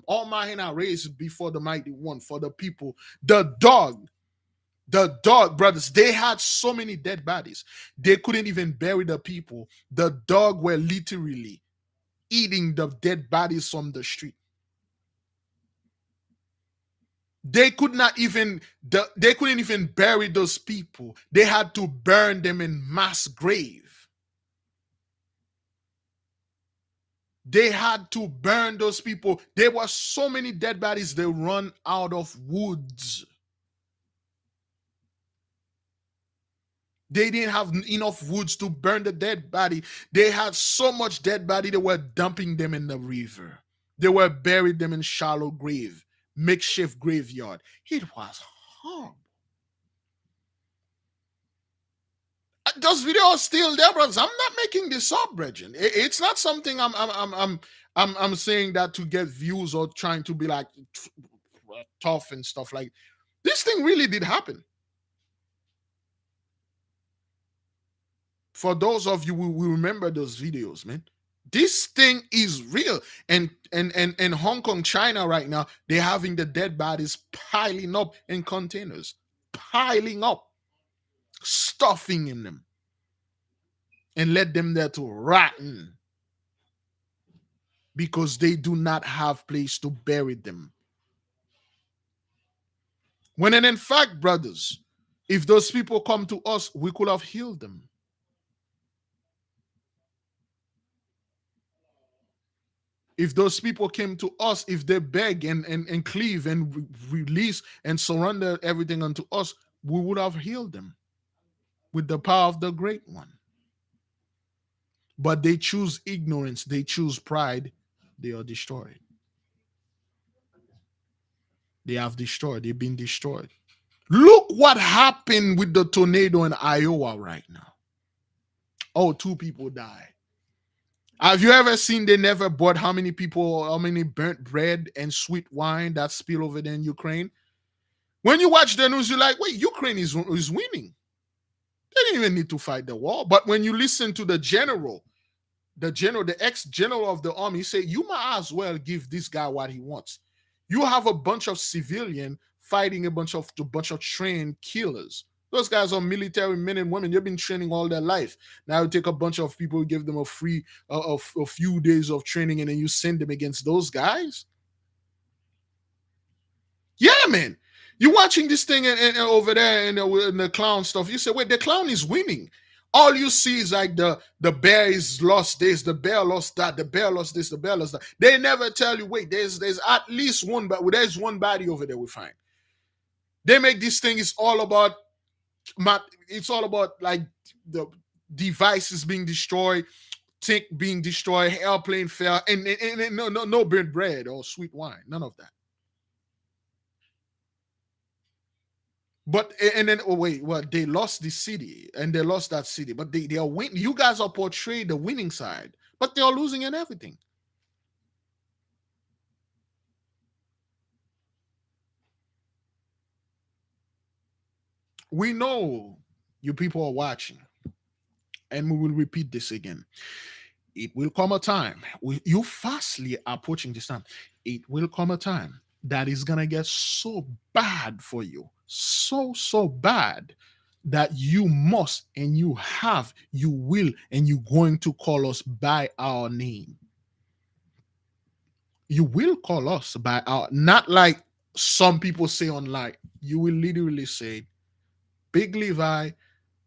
all my hand I raised before the mighty one for the people. The dog, brothers, they had so many dead bodies. They couldn't even bury the people. The dog were literally eating the dead bodies from the street. They could not even they couldn't even bury those people. They had to burn them in mass grave. They had to burn those people. There were so many dead bodies, they run out of woods. They didn't have enough woods to burn the dead body. They had so much dead body, they were dumping them in the river. They were buried them in shallow grave, makeshift graveyard. It was horrible. Those videos are still there, brothers. I'm not making this up, Brethren. It's not something I'm saying that to get views or trying to be like tough and stuff like. This thing really did happen. For those of you who remember those videos, man, this thing is real. And Hong Kong, China right now, they're having the dead bodies piling up in containers, piling up, stuffing in them, and let them there to rotten because they do not have place to bury them. When in fact, brothers, if those people come to us, we could have healed them. If those people came to us, if they beg and cleave and release and surrender everything unto us, we would have healed them with the power of the great one. But they choose ignorance, they choose pride, they are destroyed. They have destroyed, they've been destroyed. Look what happened with the tornado in Iowa right now. Oh, 2 people died. Have you ever seen they never bought how many people, how many burnt bread and sweet wine that spill over there in Ukraine? When you watch the news, you're like, wait, Ukraine is winning. They didn't even need to fight the war. But when you listen to the ex-general of the army, say, you might as well give this guy what he wants. You have a bunch of civilian fighting a bunch of trained killers. Those guys are military men and women. They've been training all their life. Now you take a bunch of people, give them a free a few days of training, and then you send them against those guys. Yeah, man. You're watching this thing and over there and the clown stuff. You say, wait, the clown is winning. All you see is like the bear is lost this, the bear lost that, the bear lost this, the bear lost that. They never tell you, wait, there's at least one, but there's one body over there we find. They make this thing, it's all about like the devices being destroyed, tank being destroyed, airplane fell, and no burnt bread or sweet wine, none of that. But and then, oh wait, well, they lost the city and they lost that city, but they are win. You guys are portrayed the winning side, but they are losing in everything. We know you people are watching, and we will repeat this again. It will come a time. You fastly approaching this time. It will come a time that is gonna get so bad for you, so bad that you must and you have, you will, and you're going to call us by our name. You will call us by our, not like some people say online. You will literally say, Big Levi,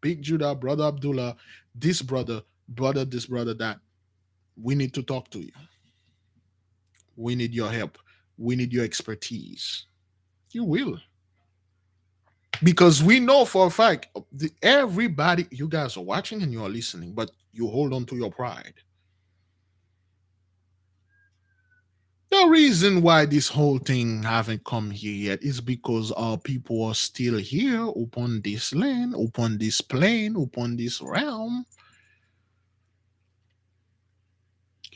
Big Judah, Brother Abdullah, this brother, brother, this brother, that. We need to talk to you. We need your help. We need your expertise. You will. Because we know for a fact, everybody, you guys are watching and you are listening, but you hold on to your pride. The reason why this whole thing haven't come here yet is because our people are still here upon this land, upon this plane, upon this realm.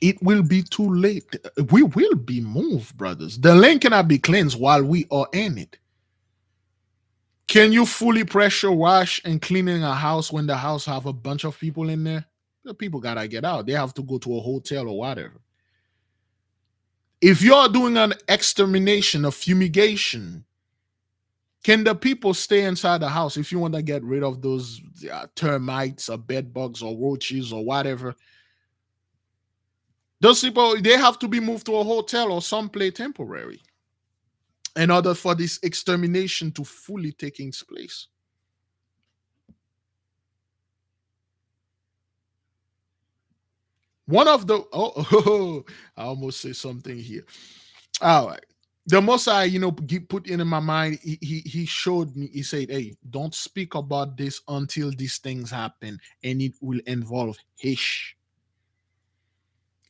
It will be too late. We will be moved, brothers. The land cannot be cleansed while we are in it. Can you fully pressure wash and cleaning a house when the house have a bunch of people in there? The people gotta get out. They have to go to a hotel or whatever. If you're doing an extermination, a fumigation, can the people stay inside the house if you want to get rid of those termites or bed bugs or roaches or whatever? Those people, they have to be moved to a hotel or someplace temporary in order for this extermination to fully take its place. One of the I almost say something here. All right. The most I, put in my mind, he showed me, he said, hey, don't speak about this until these things happen, and it will involve Hish.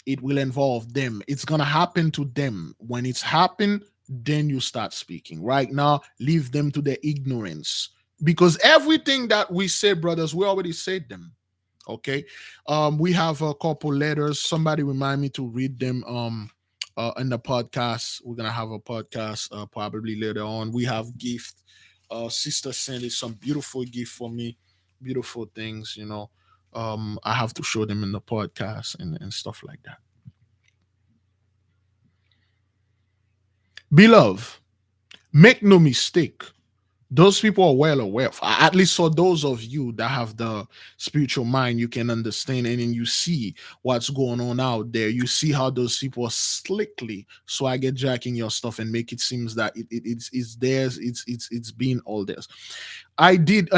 It will involve them. It's gonna happen to them. When it's happened, then you start speaking. Right now, leave them to their ignorance. Because everything that we say, brothers, we already said them. Okay. We have a couple letters. Somebody remind me to read them in the podcast. We're gonna have a podcast probably later on. We have gift. Sister Sandy some beautiful gift for me, beautiful things, I have to show them in the podcast and stuff like that. Beloved, make no mistake. Those people are well aware. At least for those of you that have the spiritual mind, you can understand and then you see what's going on out there. You see how those people are slickly swagger jacking your stuff and make it seems that it's theirs. It's being all theirs. I did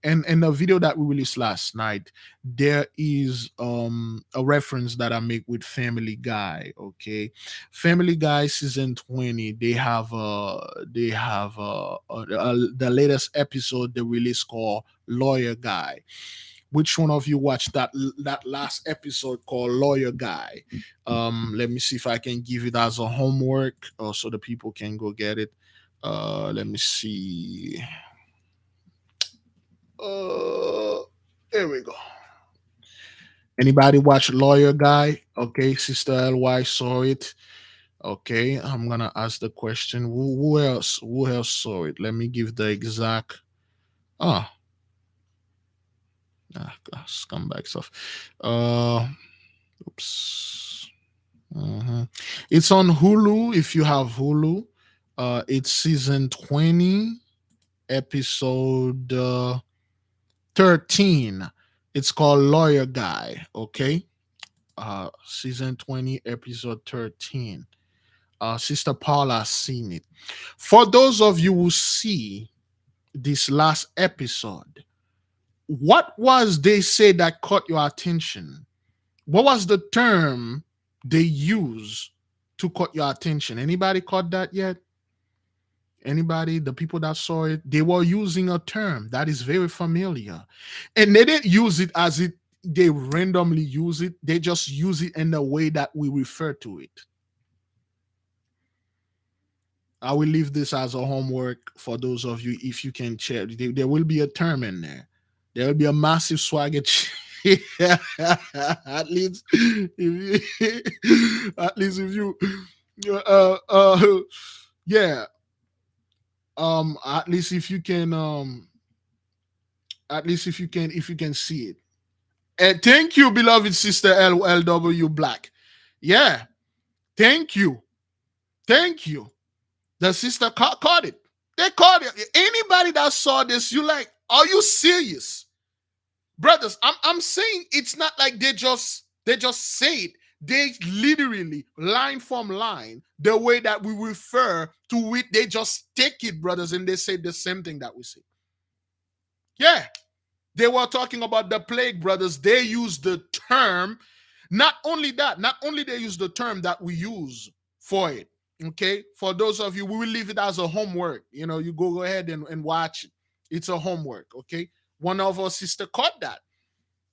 and in the video that we released last night, there is a reference that I make with Family Guy. Okay, Family Guy season 20. The latest episode they released called Lawyer Guy. Which one of you watched that last episode called Lawyer Guy? Let me see if I can give it as a homework, so the people can go get it. Let me see. Uh, Here we go. Anybody watch Lawyer Guy? Okay, Sister LY saw it. Okay, I'm gonna ask the question. Who else? Who else saw it? Let me give the exact. Ah, scumbag stuff. Oops. Mhm. It's on Hulu. If you have Hulu, it's season 20, episode 13. It's called Lawyer Guy. Okay, season 20, episode 13. Sister Paula has seen it. For those of you who see this last episode, what was they say that caught your attention? What was the term they use to cut your attention? Anybody caught that yet? Anybody? The people that saw it, they were using a term that is very familiar, and they didn't use it as it they randomly use it. They just use it in the way that we refer to it. I will leave this as a homework for those of you if you can check. There will be a term in there. There will be a massive swagger. At least, if at least if you, yeah. At least if you can, at least if you can see it. And thank you, beloved sister LW Black. Yeah, thank you, thank you. The sister caught it. They caught it. Anybody that saw this, you like, are you serious? Brothers, I'm saying it's not like they just say it. They literally, line from line, the way that we refer to it, they just take it, brothers, and they say the same thing that we say. Yeah. They were talking about the plague, brothers. They use the term. Not only that, not only they use the term that we use for it. Okay. For those of you, we will leave it as a homework. You go ahead and watch it. It's a homework. Okay. One of our sister caught that.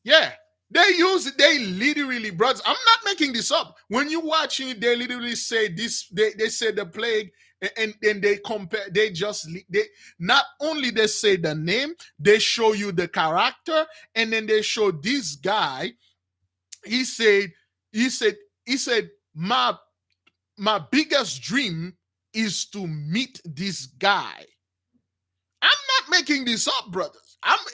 Yeah. They use it. They literally, brothers. I'm not making this up. When you watching it, they literally say this. They say the plague, and they compare. They not only they say the name, they show you the character, and then they show this guy. He said, he said, he said, my biggest dream is to meet this guy. I'm not making this up, brothers.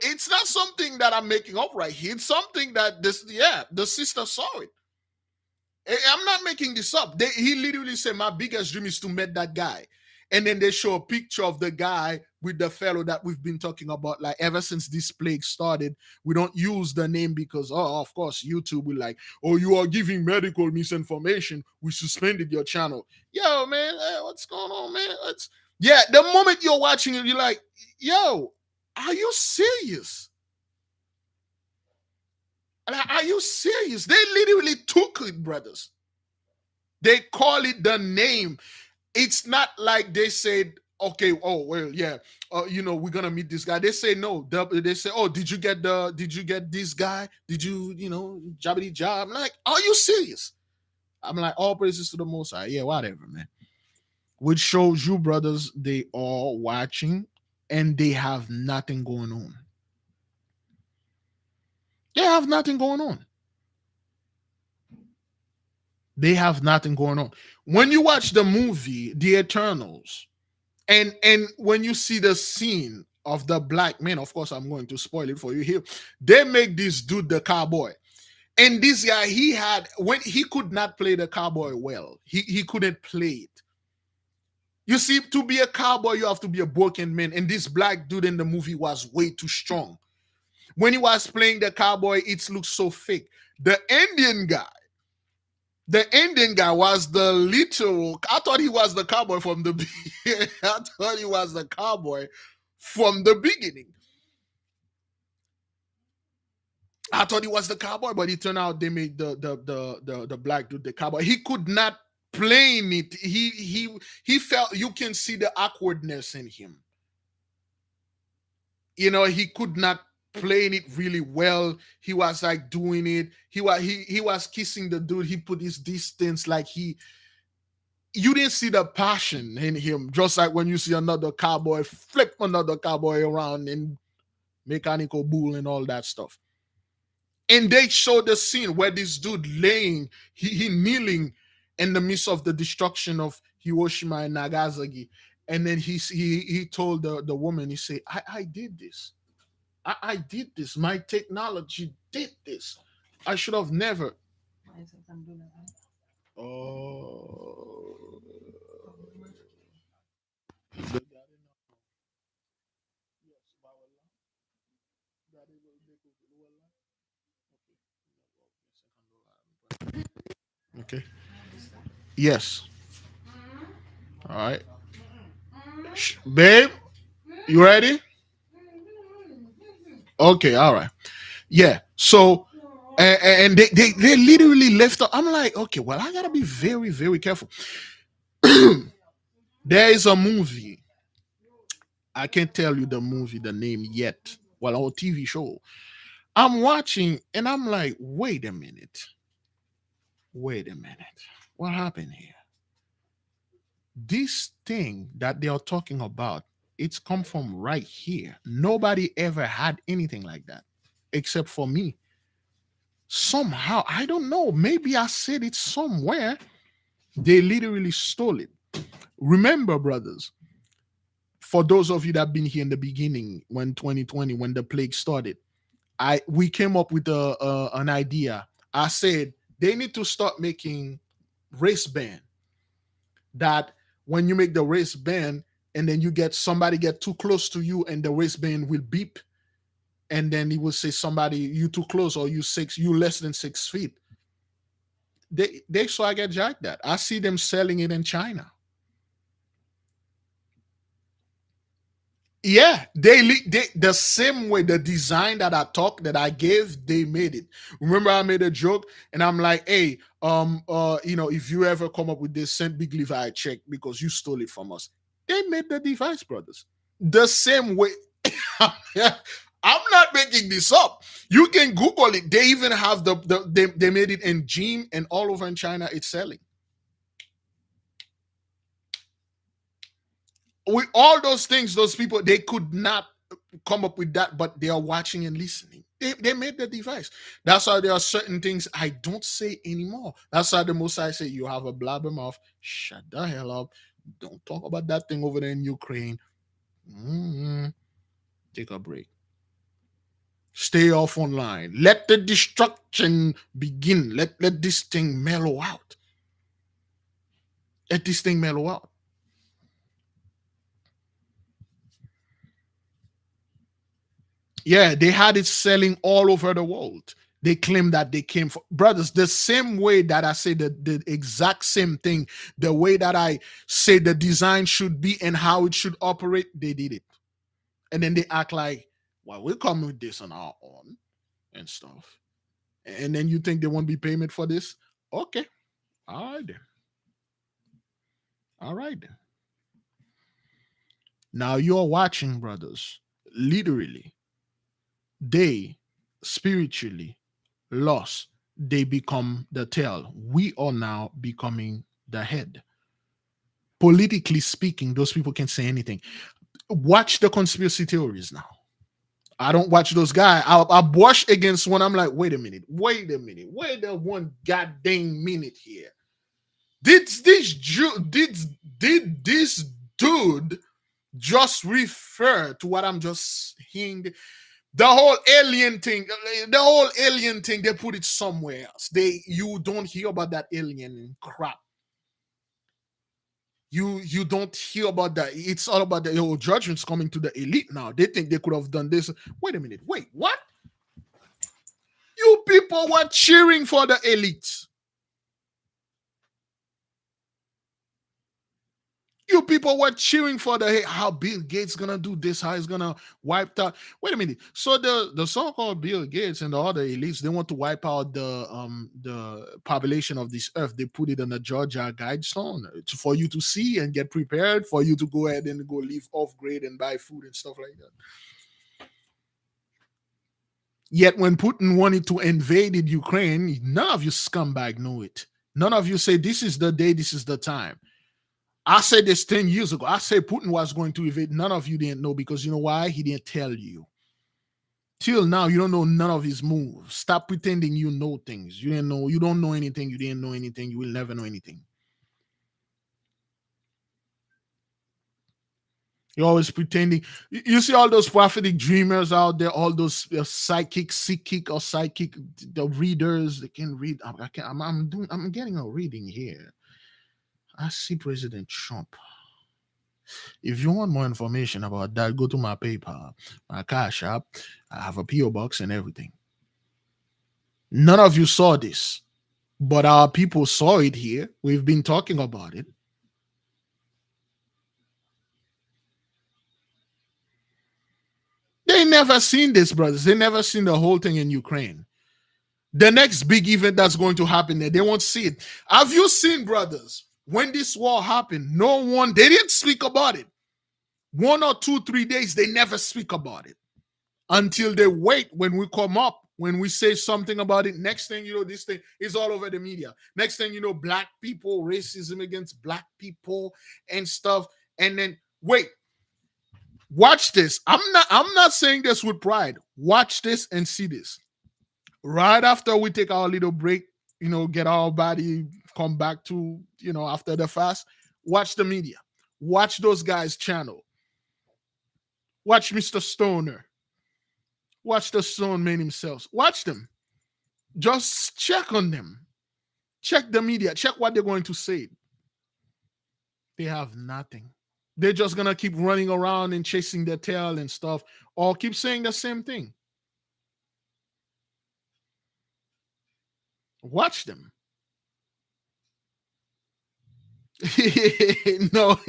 It's not something that I'm making up right here. It's something that the sister saw it. I'm not making this up. He literally said, my biggest dream is to meet that guy. And then they show a picture of the guy with the fellow that we've been talking about. Like, ever since this plague started, we don't use the name because, of course, YouTube will like, you are giving medical misinformation. We suspended your channel. Yo, man, what's going on, man? The moment you're watching it, you're like, yo, are you serious? Like, are you serious? They literally took it, brothers. They call it the name. It's not like they said, okay, we're gonna meet this guy. They say no. They say, did you get this guy? Did you, jobbity job? I'm like, are you serious? I'm like, all praises to the Most High. Yeah, whatever, man. Which shows you, brothers, they are watching and they have nothing going on. They have nothing going on. They have nothing going on. When you watch the movie, The Eternals, and when you see the scene of the black man, of course, I'm going to spoil it for you here. They make this dude the cowboy. And this guy, when he could not play the cowboy well. He couldn't play it. You see, to be a cowboy, you have to be a broken man. And this black dude in the movie was way too strong. When he was playing the cowboy, it looked so fake. The Indian guy was the literal. I thought he was the cowboy from the beginning. I thought he was the cowboy from the beginning. I thought he was the cowboy, but it turned out they made the black dude the cowboy. He could not play it. He felt, you can see the awkwardness in him. He could not playing it really well. He was like doing it. He was kissing the dude. He put his distance, like you didn't see the passion in him. Just like when you see another cowboy flip another cowboy around in mechanical bull and all that stuff. And they showed the scene where this dude laying, he kneeling in the midst of the destruction of Hiroshima and Nagasaki. And then he told the woman, he said, I did this. I did this. My technology did this. I should have never. Oh. Okay. Yes. All right. Babe, you ready? Okay. All right. Yeah. So, and they literally left. I'm like, okay, well, I gotta be very, very careful. There is a movie. I can't tell you the movie, the name yet. Well, our TV show. I'm watching and I'm like, wait a minute, what happened here? This thing that they are talking about, it's come from right here. Nobody ever had anything like that except for me. Somehow, I don't know, maybe I said it somewhere. They literally stole it. Remember, brothers, for those of you that have been here in the beginning, when 2020, when the plague started, we came up with an idea. I said they need to start making wristband that when you make the wristband and then you get somebody get too close to you and the wristband will beep, and then it will say somebody you too close or you less than 6 feet. They so I get jacked that. I see them selling it in China. Yeah, they the same way the design that I gave, they made it. Remember, I made a joke and I'm like, hey, if you ever come up with this, send Big Levi a check because you stole it from us. They made the device, brothers. The same way. I'm not making this up. You can Google it. They even have they made it in Gene and all over in China. It's selling. With all those things, those people, they could not come up with that, but they are watching and listening. They made the device. That's why there are certain things I don't say anymore. That's why the most I say, you have a blabbermouth, shut the hell up. Don't talk about that thing over there in Ukraine. Take a break. Stay off online. Let the destruction begin. Let this thing mellow out. Let this thing mellow out. Yeah, they had it selling all over the world. They claim that they came from brothers, the same way that I say the exact same thing, the way that I say the design should be and how it should operate, they did it. And then they act like, well, we're coming with this on our own and stuff. And then you think they won't be payment for this? Okay. All right then. All right then. Now you're watching, brothers. Literally, they spiritually lost. They become the tail. We are now becoming the head. Politically speaking, those people can say anything. Watch the conspiracy theories now. I don't watch those guys. I brush against one. I'm like, wait a minute. Wait a one goddamn minute here. Did this dude just refer to what I'm just hearing? The whole alien thing, they put it somewhere else. You don't hear about that alien crap. You don't hear about that. It's all about the whole judgments coming to the elite now. They think they could have done this. Wait a minute. Wait, what? You people were cheering for the elite. You people were cheering for how Bill Gates gonna do this, how he's gonna wipe out. Wait a minute. So the so-called Bill Gates and the other elites, they want to wipe out the population of this earth. They put it on a Georgia guidestone for you to see and get prepared, for you to go ahead and go live off grid and buy food and stuff like that. Yet when Putin wanted to invade Ukraine, none of you scumbag know it. None of you say this is the day, this is the time. I said this 10 years ago. I said Putin was going to invade. None of you didn't know because you know why? He didn't tell you. Till now, you don't know none of his moves. Stop pretending you know things. You didn't know. You don't know anything. You didn't know anything. You will never know anything. You're always pretending. You see all those prophetic dreamers out there, all those psychic or psychic, the readers, they can read. I'm getting a reading here. I see President Trump. If you want more information about that, go to my PayPal, my Cash App. I have a PO box and everything. None of you saw this, but our people saw it here. We've been talking about it. They never seen this, brothers. They never seen the whole thing in Ukraine. The next big event that's going to happen there, they won't see it. Have you seen, brothers, when this war happened, they didn't speak about it. 1 or 2, 3 days, they never speak about it until they wait when we come up When we say something about it, next thing you know, this thing is all over the media. Next thing you know, black people, racism against black people and stuff. And then wait, watch this. I'm not saying this with pride. Watch this and see this. Right after we take our little break, get our body, come back to, after the fast, watch the media. Watch those guys' channel. Watch Mr. Stoner. Watch the Stone Man himself. Watch them. Just check on them. Check the media. Check what they're going to say. They have nothing. They're just gonna keep running around and chasing their tail and stuff, or keep saying the same thing. Watch them. No,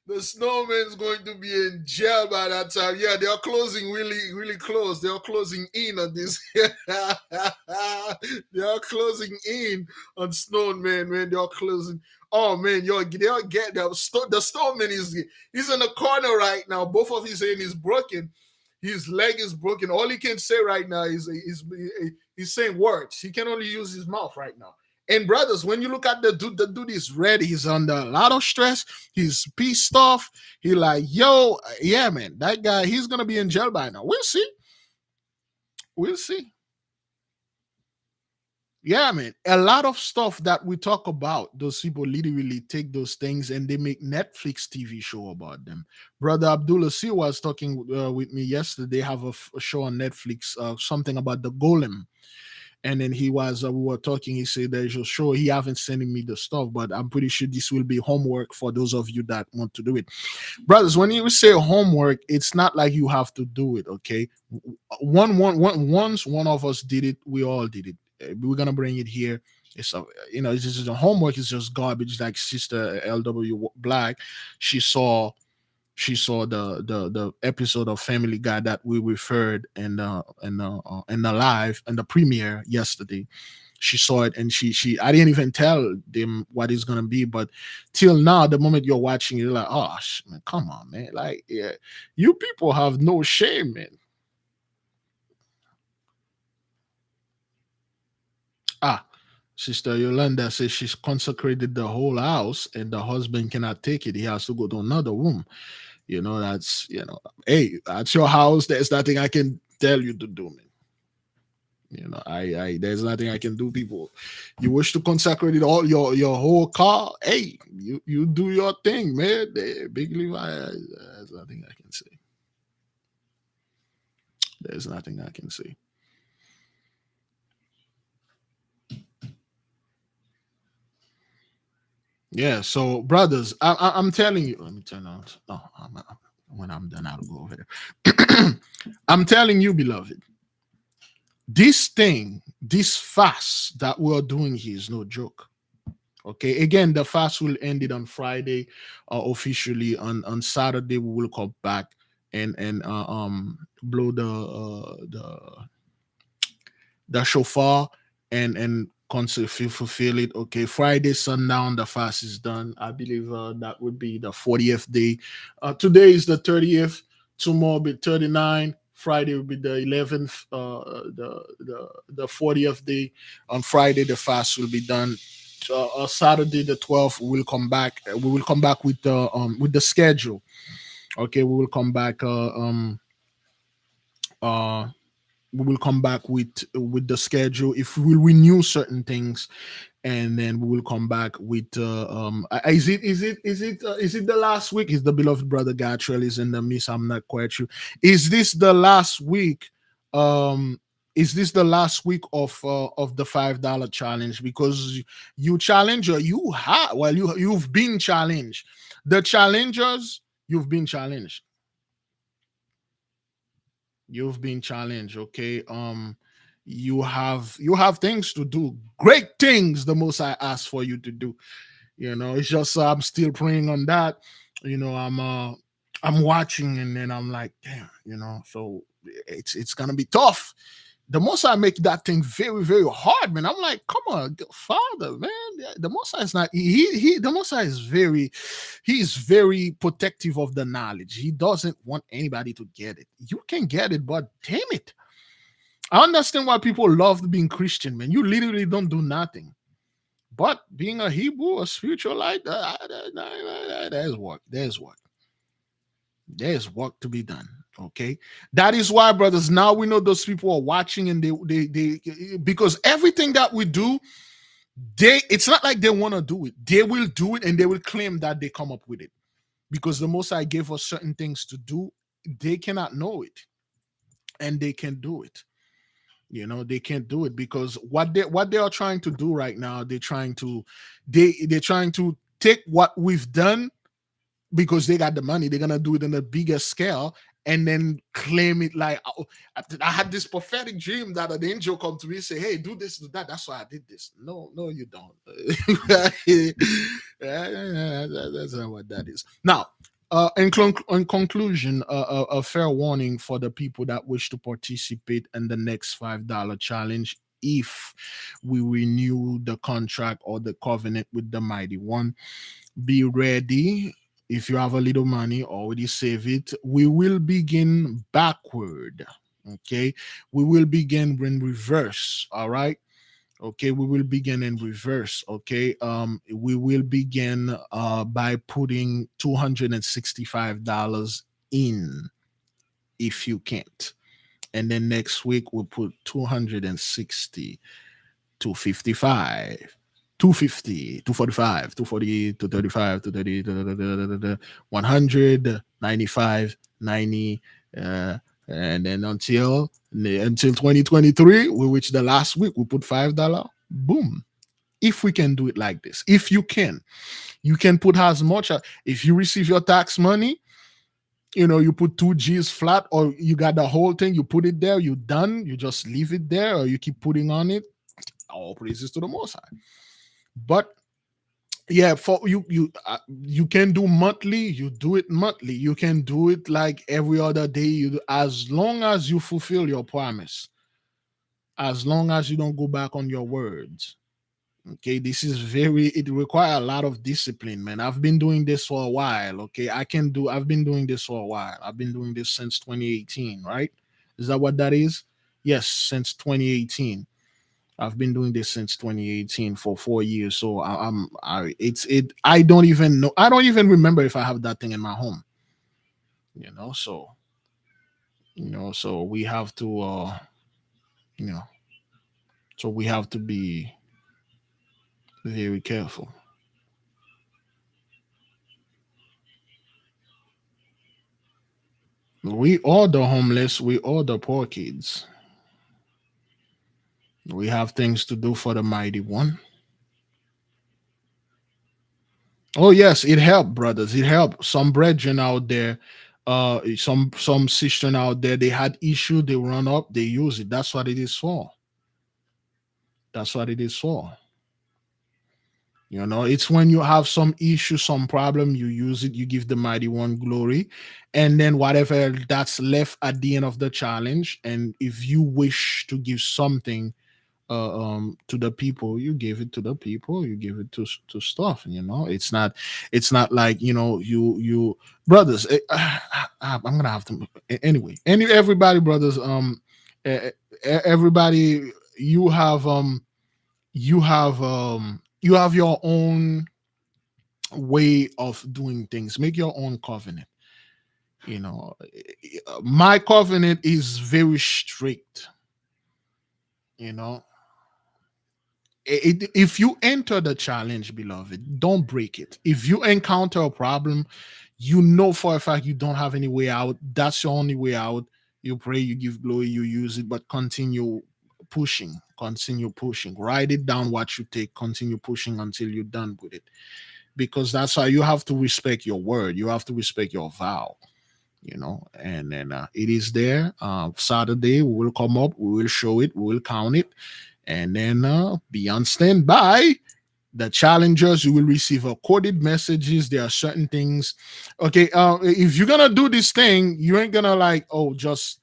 the snowman's going to be in jail by that time. Yeah, they are closing really, really close. They are closing in on this. They are closing in on Snowman, man. They are closing. Oh man, they'll get the snowman he's in the corner right now. Both of his hand is broken. His leg is broken. All he can say right now is he's saying words. He can only use his mouth right now. And brothers, when you look at the dude is ready. He's under a lot of stress. He's pissed off. He like, yo, yeah, man, that guy, he's gonna be in jail by now. We'll see. We'll see. Yeah, man. A lot of stuff that we talk about, those people literally take those things and they make Netflix TV show about them. Brother Abdullah C was talking with me yesterday. They have a show on Netflix, something about the golem. And then we were talking. He said there's a show. He haven't sent me the stuff, but I'm pretty sure this will be homework for those of you that want to do it, brothers. When you say homework, it's not like you have to do it. Okay, once one of us did it, we all did it. We're gonna bring it here. It's it's just a homework. Is just garbage. Like Sister LW Black, she saw the episode of Family Guy that we referred in the live and the premiere yesterday. She saw it and she I didn't even tell them what it's gonna be, but till now, the moment you're watching it, you're like, oh man, come on, man, like, yeah, you people have no shame, man. Ah, Sister Yolanda says she's consecrated the whole house and the husband cannot take it. He has to go to another room. That's, hey, at your house, there's nothing I can tell you to do, man. I there's nothing I can do. People, you wish to consecrate it all, your whole car. Hey, you do your thing, man. Big Levi, there's nothing I can say. There's nothing I can say. Yeah. So, brothers, I'm telling you. Let me turn on. Oh, when I'm done, I'll go over there. I'm telling you, beloved, this thing, this fast that we're doing here is no joke. Okay. Again, the fast will end it on Friday, officially. On Saturday, we will come back and blow the shofar and fulfill it. Okay, Friday sundown, the fast is done. I believe that would be the 40th day. Today is the 30th. Tomorrow will be 39. Friday will be the 11th. The 40th day. On Friday, the fast will be done. Saturday, the 12th, we will come back. We will come back with the schedule. Okay, uh we will come back with the schedule if we will renew certain things, and then we will come back with is it the last week? Is the beloved brother Gatriel is in the miss? I'm not quite sure. Is this the last week? um is this the last week of the $5 challenge? Because you challenger, you have, well, you've been challenged. The challengers, you've been challenged. You've been challenged. Okay. You have things to do, great things the most I ask for you to do. It's just I'm still praying on that. I'm watching, and then I'm like, damn. So it's gonna be tough. The Most High make that thing very, very hard, man. I'm like, come on, Father, man. The Most High is not the Most High is he's very protective of the knowledge. He doesn't want anybody to get it. You can get it, but damn it. I understand why people love being Christian, man. You literally don't do nothing. But being a Hebrew, a spiritual light, there's work. There's work. There's work to be done. Okay, that is why, brothers. Now we know those people are watching, and they because everything that we do, it's not like they want to do it. They will do it, and they will claim that they come up with it because the Most High gave us certain things to do. They cannot know it, and they can do it. They can't do it because what they are trying to do right now, they're trying to take what we've done because they got the money. They're gonna do it on a bigger scale and then claim it like, oh, I had this prophetic dream that an angel come to me and say, hey, do this, do that. That's why I did this. No, you don't. That's not what that is. Now, in conclusion, a fair warning for the people that wish to participate in the next $5 challenge. If we renew the contract or the covenant with the Mighty One, be ready. If you have a little money, already save it. We will begin backward. Okay, we will begin in reverse. All right. Okay, we will begin in reverse. Okay, we will begin by putting $265 in, if you can't, and then next week we'll put 260, 255, 250, 245, 240, 235, 230, 100, 95, 90, and then until 2023, we reach the last week, we put $5. Boom. If we can do it like this, if you can put as much. If you receive your tax money, you put 2 G's flat, or you got the whole thing, you put it there, you done, you just leave it there, or you keep putting on it. All praises to the Most High. But yeah, for you can do monthly. You do it monthly. You can do it like every other day. As long as you fulfill your promise, as long as you don't go back on your words. Okay, this is it requires a lot of discipline, man. I've been doing this for a while. Okay, I've been doing this for a while. I've been doing this since 2018, right? Is that what that is? Yes, since 2018. I've been doing this since 2018 for 4 years. So I don't even know. I don't even remember if I have that thing in my home. So so we have to you know, so we have to be very careful. We are the homeless, we are the poor kids. We have things to do for the Mighty One. Oh yes, it helped, brothers. It helped. Some brethren out there, some sister out there, they had issue, they run up, they use it. That's what it is for. That's what it is for. It's when you have some issue, some problem, you use it, you give the Mighty One glory, and then whatever that's left at the end of the challenge, and if you wish to give something to the people, you give it to the people, you give it to stuff. It's not like you brothers, I'm gonna have to anyway, everybody, brothers, everybody, you have your own way of doing things. Make your own covenant. My covenant is very strict. you know if you enter the challenge, beloved, don't break it. If you encounter a problem, for a fact you don't have any way out, that's your only way out. You pray, you give glory, you use it, but continue pushing, write it down what you take, continue pushing until you're done with it, because that's how you have to respect your word, you have to respect your vow. And then it is there. Saturday we will come up, we will show it, we will count it, and then be on standby. The challengers, you will receive coded messages. There are certain things. Okay, if you're gonna do this thing, you ain't gonna just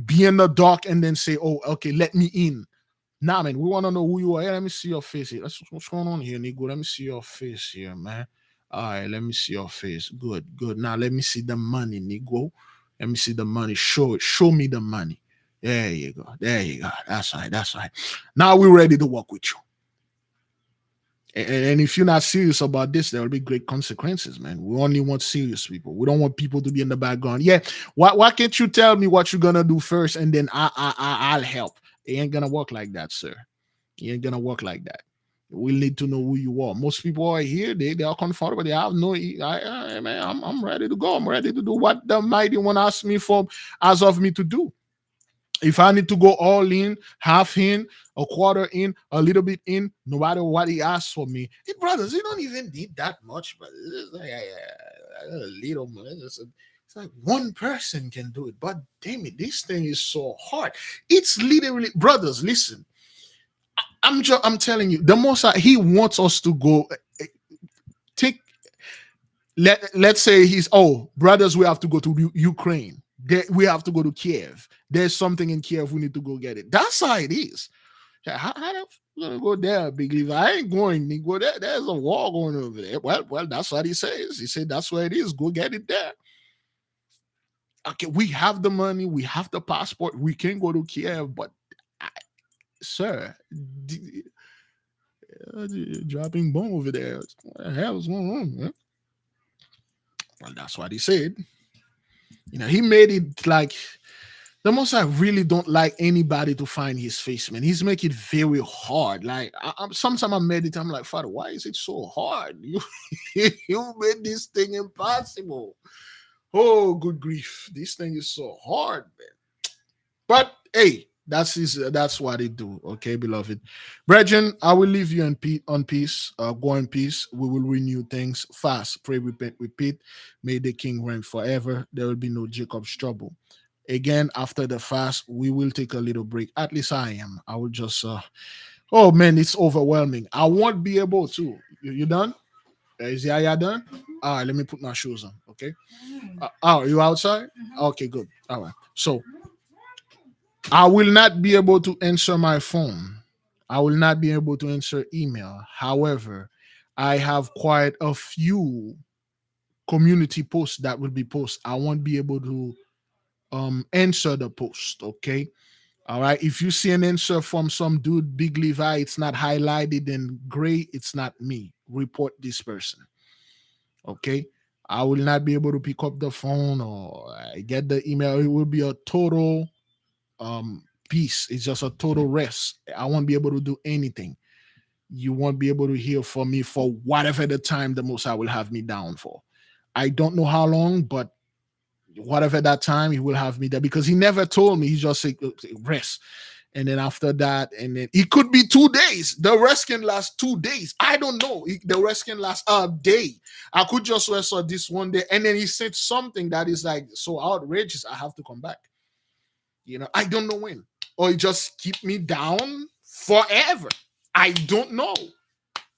be in the dark and then say, oh, okay, let me in. Nah, man, we want to know who you are. Hey, let me see your face here. What's going on here, Nico? Let me see your face here, man. All right, let me see your face. Good, good. Now let me see the money, Nico. Let me see the money. Show it. Show me the money. There you go. There you go. That's right. That's right. Now we're ready to work with you. And if you're not serious about this, there will be great consequences, man. We only want serious people. We don't want people to be in the background. Yeah, why can't you tell me what you're gonna do first, and then I'll help? It ain't gonna work like that, sir. It ain't gonna work like that. We need to know who you are. Most people are here. They are comfortable. They have no. Man, I'm ready to go. I'm ready to do what the mighty one asked me for, as of me to do. If I need to go all in, half in, a quarter in, a little bit in, no matter what he asks for me, hey, brothers, you don't even need that much, but it's like, a little more. It's like one person can do it, but damn it, this thing is so hard. It's literally, brothers, listen. I'm telling you, the most he wants us to go. Take let's say he's brothers, we have to go to Ukraine. We have to go to Kiev. There's something in Kiev, we need to go get it. That's how it is. Yeah, how the gonna go there, big league? I ain't going to go there. There's a war going over there. Well, that's what he says. He said that's where it is. Go get it there. Okay, we have the money, we have the passport, we can go to Kiev, but sir, dropping bomb over there. What the hell is going on, man? Well, that's what he said. He made it like the most. I really don't like anybody to find his face, man. He's making it very hard. Like sometimes I meditate, I'm like, Father, why is it so hard? You made this thing impossible. Oh, good grief. This thing is so hard, man. But hey, that's what they do. Okay, beloved. Brethren, I will leave you on peace. Go in peace. We will renew things fast. Pray, repent, repeat. May the king reign forever. There will be no Jacob's trouble. Again, after the fast, we will take a little break. At least I am. I will just oh man, it's overwhelming. I won't be able to. You done? Is Yaya done? All right, let me put my shoes on. Okay. Oh, you outside? Okay, good. All right. So I will not be able to answer my phone. I will not be able to answer email. However, I have quite a few community posts that will be posted. I won't be able to answer the post. Okay. All right. If you see an answer from some dude, Big Levi, it's not highlighted in gray, it's not me. Report this person. Okay. I will not be able to pick up the phone or get the email. It will be a total peace. It's just a total rest. I won't be able to do anything. You won't be able to hear from me for whatever the time the most I will have me down for. I don't know how long, but whatever that time he will have me there, because he never told me. He just said rest. And then after that, and then it could be 2 days. The rest can last 2 days. I don't know. The rest can last a day. I could just rest on this one day. And then he said something that is like so outrageous. I have to come back. I don't know when. Or he just keep me down forever. I don't know.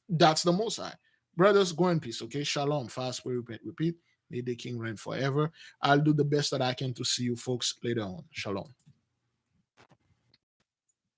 That's the most high. Brothers, go in peace, okay? Shalom. Fast, pray, repent, repeat. May the king reign forever. I'll do the best that I can to see you folks later on. Shalom.